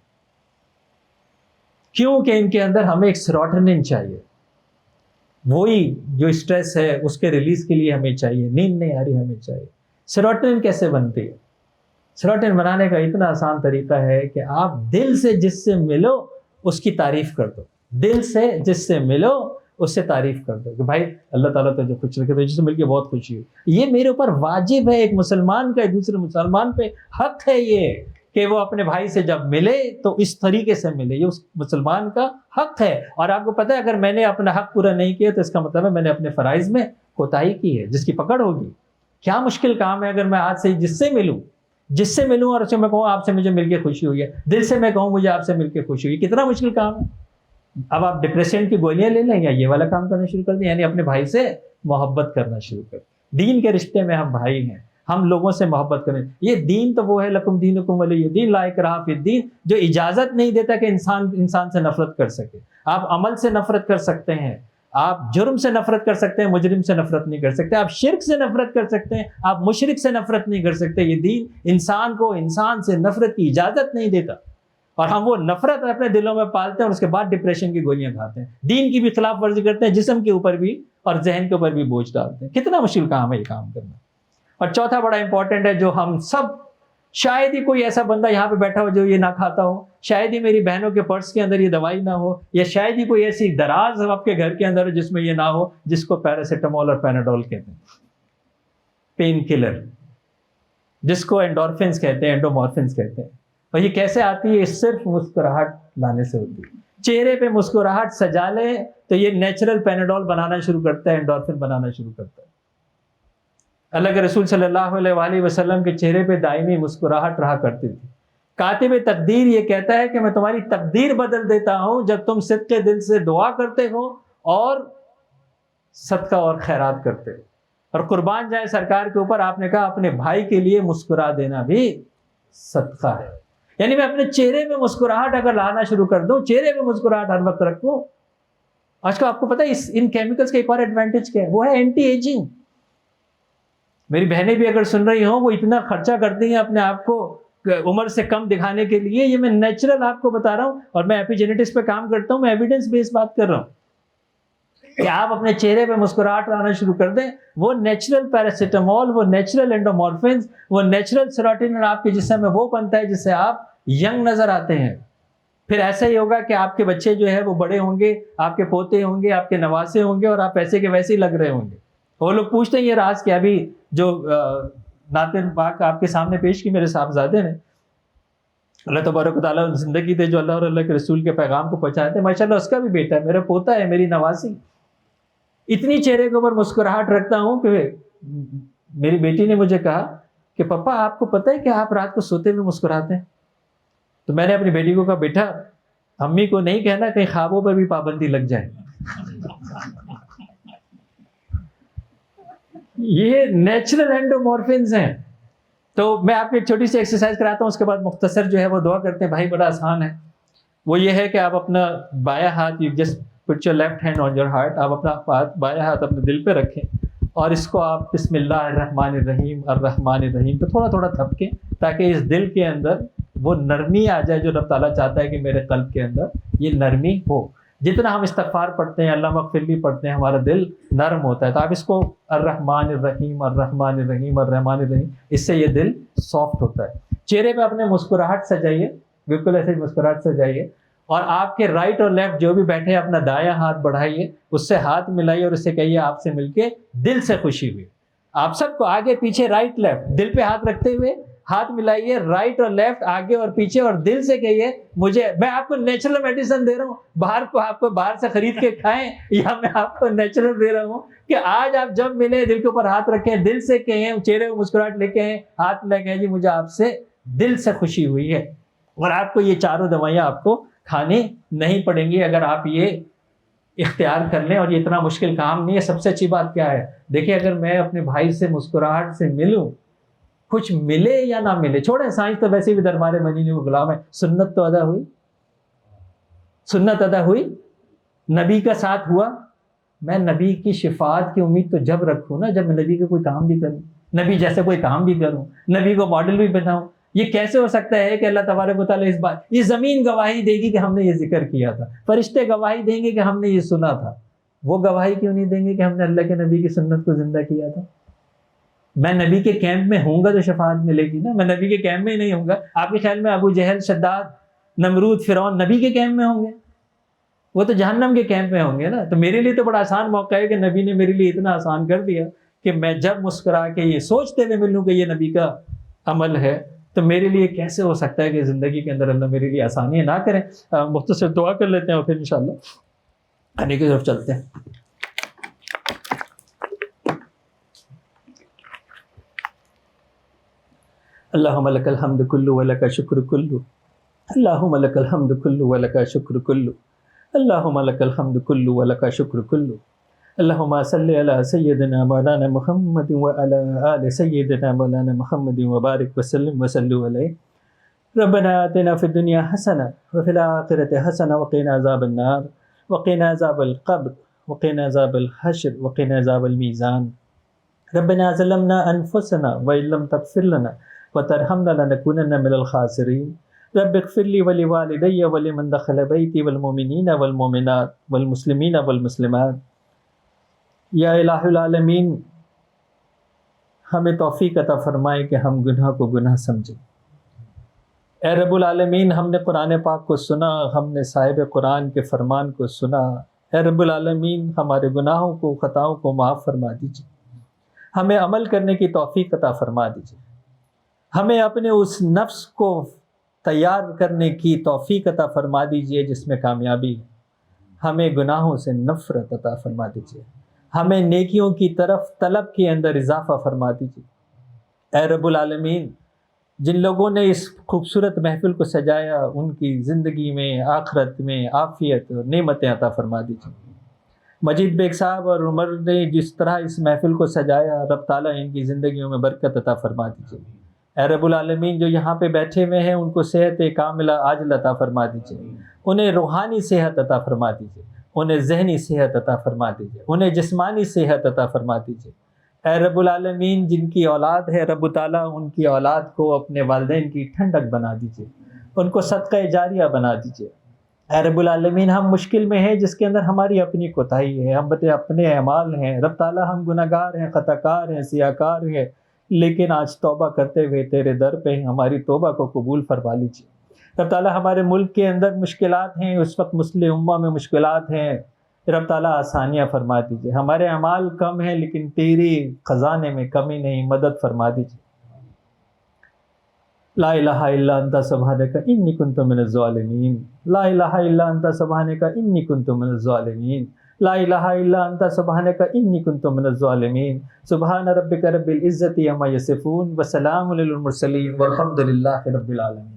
کیونکہ ان کے اندر ہمیں ایک سیروٹونن چاہیے, وہی جو اسٹریس ہے اس کے ریلیز کے لیے ہمیں چاہیے. نیند نہیں آ رہی, ہمیں چاہیے. سیروٹونن کیسے بنتی ہے؟ سیروٹونن بنانے کا اتنا آسان طریقہ ہے کہ آپ دل سے جس سے ملو اس کی تعریف کر دو. دل سے جس سے ملو اس سے تعریف کر دو کہ بھائی اللہ تعالیٰ تجھے خوش رکھے, تجھے سے مل کے بہت خوشی ہوئی. یہ میرے اوپر واجب ہے, ایک مسلمان کا دوسرے مسلمان پہ حق ہے یہ کہ وہ اپنے بھائی سے جب ملے تو اس طریقے سے ملے. یہ اس مسلمان کا حق ہے. اور آپ کو پتہ ہے اگر میں نے اپنا حق پورا نہیں کیا تو اس کا مطلب ہے میں نے اپنے فرائض میں کوتاہی کی ہے, جس کی پکڑ ہوگی. کیا مشکل کام ہے اگر میں آج سے جس سے ملوں جس سے ملوں اور اسے میں کہوں آپ سے مجھے مل کے خوشی ہوئی ہے، دل سے میں کہوں مجھے آپ سے مل کے خوشی ہوئی، کتنا مشکل کام ہے. اب آپ ڈپریشن کی گولیاں لے لیں یا یہ والا کام کرنا شروع کر دیں، یعنی اپنے بھائی سے محبت کرنا شروع کر دیں. دین کے رشتے میں ہم بھائی ہیں، ہم لوگوں سے محبت کریں. یہ دین تو وہ ہے لکم دینکم ولی دین، لا اکراہ فی الدین، جو اجازت نہیں دیتا کہ انسان سے نفرت کر سکے. آپ عمل سے نفرت کر سکتے ہیں، آپ جرم سے نفرت کر سکتے ہیں، مجرم سے نفرت نہیں کر سکتے. آپ شرک سے نفرت کر سکتے ہیں، آپ مشرک سے نفرت نہیں کر سکتے. یہ دین انسان کو انسان سے نفرت کی اجازت نہیں دیتا، اور ہم وہ نفرت اپنے دلوں میں پالتے ہیں اور اس کے بعد ڈپریشن کی گولیاں کھاتے ہیں، دین کی بھی خلاف ورزی کرتے ہیں، جسم کے اوپر بھی اور ذہن کے اوپر بھی بوجھ ڈالتے ہیں. کتنا مشکل کام ہے یہ کام کرنا. اور چوتھا بڑا امپورٹنٹ ہے جو ہم سب، شاید ہی کوئی ایسا بندہ یہاں پہ بیٹھا ہو جو یہ نہ کھاتا ہو، شاید ہی میری بہنوں کے پرس کے اندر یہ دوائی نہ ہو، یا شاید ہی کوئی ایسی دراز آپ کے گھر کے اندر جس میں یہ نہ ہو، جس کو پیراسیٹامول اور پیناڈول کہتے ہیں، پین کلر، جس کو انڈورفنس کہتے ہیں، انڈومورفنس کہتے ہیں. اور یہ کیسے آتی ہے؟ یہ صرف مسکراہٹ لانے سے ہوتی ہے. چہرے پہ مسکراہٹ سجا لے تو یہ نیچرل پیناڈول بنانا شروع کرتا ہے، انڈورفن بنانا شروع کرتا ہے. اللہ کے رسول صلی اللہ علیہ وآلہ وسلم کے چہرے پہ دائمی مسکراہٹ رہا کرتی تھی. کاتب تقدیر یہ کہتا ہے کہ میں تمہاری تقدیر بدل دیتا ہوں جب تم صدقے دل سے دعا کرتے ہو اور صدقہ اور خیرات کرتے ہو. اور قربان جائے سرکار کے اوپر، آپ نے کہا اپنے بھائی کے لیے مسکرا دینا بھی صدقہ ہے. یعنی میں اپنے چہرے میں مسکراہٹ اگر لانا شروع کر دوں، چہرے میں مسکراہٹ ہر وقت رکھوں. آج کل آپ کو پتہ ہے ان کیمیکلز کا ایک اور ایڈوانٹیج کیا ہے؟ وہ ہے اینٹی ایجنگ. میری بہنیں بھی اگر سن رہی ہوں، وہ اتنا خرچہ کرتی ہیں اپنے آپ کو عمر سے کم دکھانے کے لیے. یہ میں نیچرل آپ کو بتا رہا ہوں، اور میں ایپی جینیٹکس پہ کام کرتا ہوں، میں ایویڈنس بیس بات کر رہا ہوں کہ آپ اپنے چہرے پہ مسکراہٹ لانا شروع کر دیں. وہ نیچرل پیراسیٹامول، وہ نیچرل انڈومورفنز، وہ نیچرل سیروٹونن آپ کے جسم میں وہ بنتا ہے جس سے آپ ینگ نظر آتے ہیں. پھر ایسا ہی ہوگا کہ آپ کے بچے جو ہے وہ بڑے ہوں گے، آپ کے پوتے ہوں گے، آپ کے نواسے ہوں گے، اور آپ ایسے کے ویسے ہی لگ رہے ہوں گے. وہ لوگ پوچھتے ہیں یہ راز کیا؟ ابھی جو نعت پاک آپ کے سامنے پیش کی میرے صاحبزادے نے، اللہ تبارک و تعالیٰ زندگی دے جو اللہ اور اللہ کے رسول کے پیغام کو پہنچاتے ہیں، ماشاءاللہ اس کا بھی بیٹا ہے، میرا پوتا ہے، میری نواسی. اتنی چہرے کے اوپر مسکراہٹ رکھتا ہوں کہ میری بیٹی نے مجھے کہا کہ پپا آپ کو پتہ ہے کہ آپ رات کو سوتے ہوئے مسکراتے ہیں؟ تو میں نے اپنی بیٹی کو کہا بیٹا امی کو نہیں کہنا کہیں خوابوں پر بھی پابندی لگ جائے. یہ نیچرل اینڈومورفنز ہیں. تو میں آپ کو ایک چھوٹی سی ایکسرسائز کراتا ہوں، اس کے بعد مختصر جو ہے وہ دعا کرتے ہیں. بھائی بڑا آسان ہے. وہ یہ ہے کہ آپ اپنا بایاں ہاتھ، you just put your left hand on your heart, آپ اپنا بایاں ہاتھ اپنے دل پہ رکھیں، اور اس کو آپ بسم اللہ الرحمن الرحیم الرحمن الرحیم پہ تھوڑا تھوڑا تھپکیں، تاکہ اس دل کے اندر وہ نرمی آ جائے جو رب تعالیٰ چاہتا ہے کہ میرے قلب کے اندر یہ نرمی ہو. جتنا ہم استغفار پڑھتے ہیں، اللہ مغفر لی پڑھتے ہیں، ہمارا دل نرم ہوتا ہے. تو آپ اس کو الرحمن الرحیم الرحمن الرحیم الرحمن الرحیم، اس سے یہ دل سافٹ ہوتا ہے. چہرے پہ اپنے مسکراہٹ سجائیے، بالکل ایسے مسکراہٹ سجائیے، اور آپ کے رائٹ اور لیفٹ جو بھی بیٹھے ہیں اپنا دایاں ہاتھ بڑھائیے، اس سے ہاتھ ملائیے اور اس سے کہیے آپ سے مل کے دل سے خوشی ہوئی. آپ سب کو آگے پیچھے رائٹ لیفٹ دل پہ ہاتھ رکھتے ہوئے ہاتھ ملائیے، رائٹ اور لیفٹ آگے اور پیچھے، اور دل سے کہیے میں آپ کو نیچرل میڈیسن دے رہا ہوں. باہر کو آپ کو باہر سے خرید کے کھائیں، یا میں آپ کو نیچرل دے رہا ہوں کہ آج آپ جب ملے دل کے اوپر ہاتھ رکھیں، دل سے کہیں، چہرے کو مسکراہٹ لے کے آئیں، ہاتھ لے کے جی مجھے آپ سے دل سے خوشی ہوئی ہے. اور آپ کو یہ چاروں دوائیاں آپ کو کھانی نہیں پڑیں گی اگر آپ یہ اختیار کر لیں. اور یہ اتنا مشکل کام نہیں ہے. سب سے اچھی بات کیا ہے؟ دیکھیں اگر میں اپنے بھائی سے مسکراہٹ سے ملوں، کچھ ملے یا نہ ملے، چھوڑیں سائنس تو ویسے بھی دربار مدینے کو غلام ہے، سنت تو ادا ہوئی، سنت ادا ہوئی، نبی کا ساتھ ہوا. میں نبی کی شفاعت کی امید تو جب رکھوں نا جب میں نبی کا کوئی کام بھی کروں، نبی جیسے کوئی کام بھی کروں، نبی کو ماڈل بھی بناؤں. یہ کیسے ہو سکتا ہے کہ اللہ تبارک و تعالیٰ اس بات، یہ زمین گواہی دے گی کہ ہم نے یہ ذکر کیا تھا، فرشتے گواہی دیں گے کہ ہم نے یہ سنا تھا، وہ گواہی کیوں نہیں دیں گے کہ ہم نے اللہ کے نبی کی سنت کو زندہ کیا تھا؟ میں نبی کے کیمپ میں ہوں گا تو شفاعت ملے گی نا. میں نبی کے کیمپ میں ہی نہیں ہوں گا. آپ کے خیال میں ابو جہل، شداد، نمرود، فرعون نبی کے کیمپ میں ہوں گے؟ وہ تو جہنم کے کیمپ میں ہوں گے نا. تو میرے لیے تو بڑا آسان موقع ہے کہ نبی نے میرے لیے اتنا آسان کر دیا کہ میں جب مسکرا کے یہ سوچتے ہوئے ملوں کہ یہ نبی کا عمل ہے، تو میرے لیے کیسے ہو سکتا ہے کہ زندگی کے اندر اللہ میرے لیے آسانیاں نہ کریں. مختصر دعا کر لیتے ہیں اور پھر انشاءاللہ آنے کی طرف چلتے ہیں. اللهم لك الحمد كله ولك الشكر كله اللهم لك الحمد كله ولك الشكر كله اللهم لك الحمد كله ولك الشكر كله اللهم صل على سيدنا مولانا محمد وعلى آل سيدنا مولانا محمد وبارك وسلم وصلوا عليه ربنا آتنا في الدنيا حسنة وفي الآخرة حسنة وقنا عذاب النار وقنا عذاب القبر وقنا عذاب الحشر وقنا عذاب الميزان ربنا ظلمنا أنفسنا وإن لم تغفر لنا وترحمنا لنكونن من الخاسرين رب اغفر لي ولوالدي ولمن دخل بيتي والمؤمنين والمؤمنات والمسلمين والمسلمات یا الہ العالمین ہمیں توفیق عطا فرمائے کہ ہم گناہ کو گناہ سمجھیں۔ اے رب العالمین ہم نے قرآن پاک کو سنا، ہم نے صاحب قرآن کے فرمان کو سنا، اے رب العالمین ہمارے گناہوں کو خطاؤں کو معاف فرما دیجیے، ہمیں عمل کرنے کی توفیق عطا فرما دیجیے، ہمیں اپنے اس نفس کو تیار کرنے کی توفیق عطا فرما دیجیے جس میں کامیابی ہے، ہمیں گناہوں سے نفرت عطا فرما دیجیے، ہمیں نیکیوں کی طرف طلب کے اندر اضافہ فرما دیجیے۔ اے رب العالمین جن لوگوں نے اس خوبصورت محفل کو سجایا ان کی زندگی میں آخرت میں عافیت اور نعمتیں عطا فرما دیجیے۔ مجید بیگ صاحب اور عمر نے جس طرح اس محفل کو سجایا رب تعالیٰ ان کی زندگیوں میں برکت عطا فرما دیجیے۔ اے رب العالمین جو یہاں پہ بیٹھے ہوئے ہیں ان کو صحت کاملہ عاجل عطا فرما دیجیے، انہیں روحانی صحت عطا فرما دیجیے، انہیں ذہنی صحت عطا فرما دیجیے، انہیں جسمانی صحت عطا فرما دیجیے۔ اے رب العالمین جن کی اولاد ہے رب تعالیٰ ان کی اولاد کو اپنے والدین کی ٹھنڈک بنا دیجیے، ان کو صدقہ جاریہ بنا دیجیے۔ اے رب العالمین ہم مشکل میں ہیں جس کے اندر ہماری اپنی کوتاہی ہے، ہم اپنے اعمال ہیں رب تعالیٰ، ہم گناہ گار ہیں، خطا کار ہیں، سیاہ کار ہیں، لیکن آج توبہ کرتے ہوئے تیرے در پہ ہیں، ہماری توبہ کو قبول فرما لیجیے۔ رب تعالیٰ ہمارے ملک کے اندر مشکلات ہیں، اس وقت مسلم امہ میں مشکلات ہیں، رب تعالیٰ آسانیاں فرما دیجیے، ہمارے اعمال کم ہیں لیکن تیری خزانے میں کمی نہیں، مدد فرما دیجیے۔ لا الہ الا انت سبحانک انی کنت من الظالمین، لا الہ الا انت سبحانک انی کنت من الظالمین، لا الہ الا انت سبحانک انی کنت من الظالمین، سبحان ربک رب العزت عما یصفون وسلام علی المرسلین والحمد للہ رب العالمین۔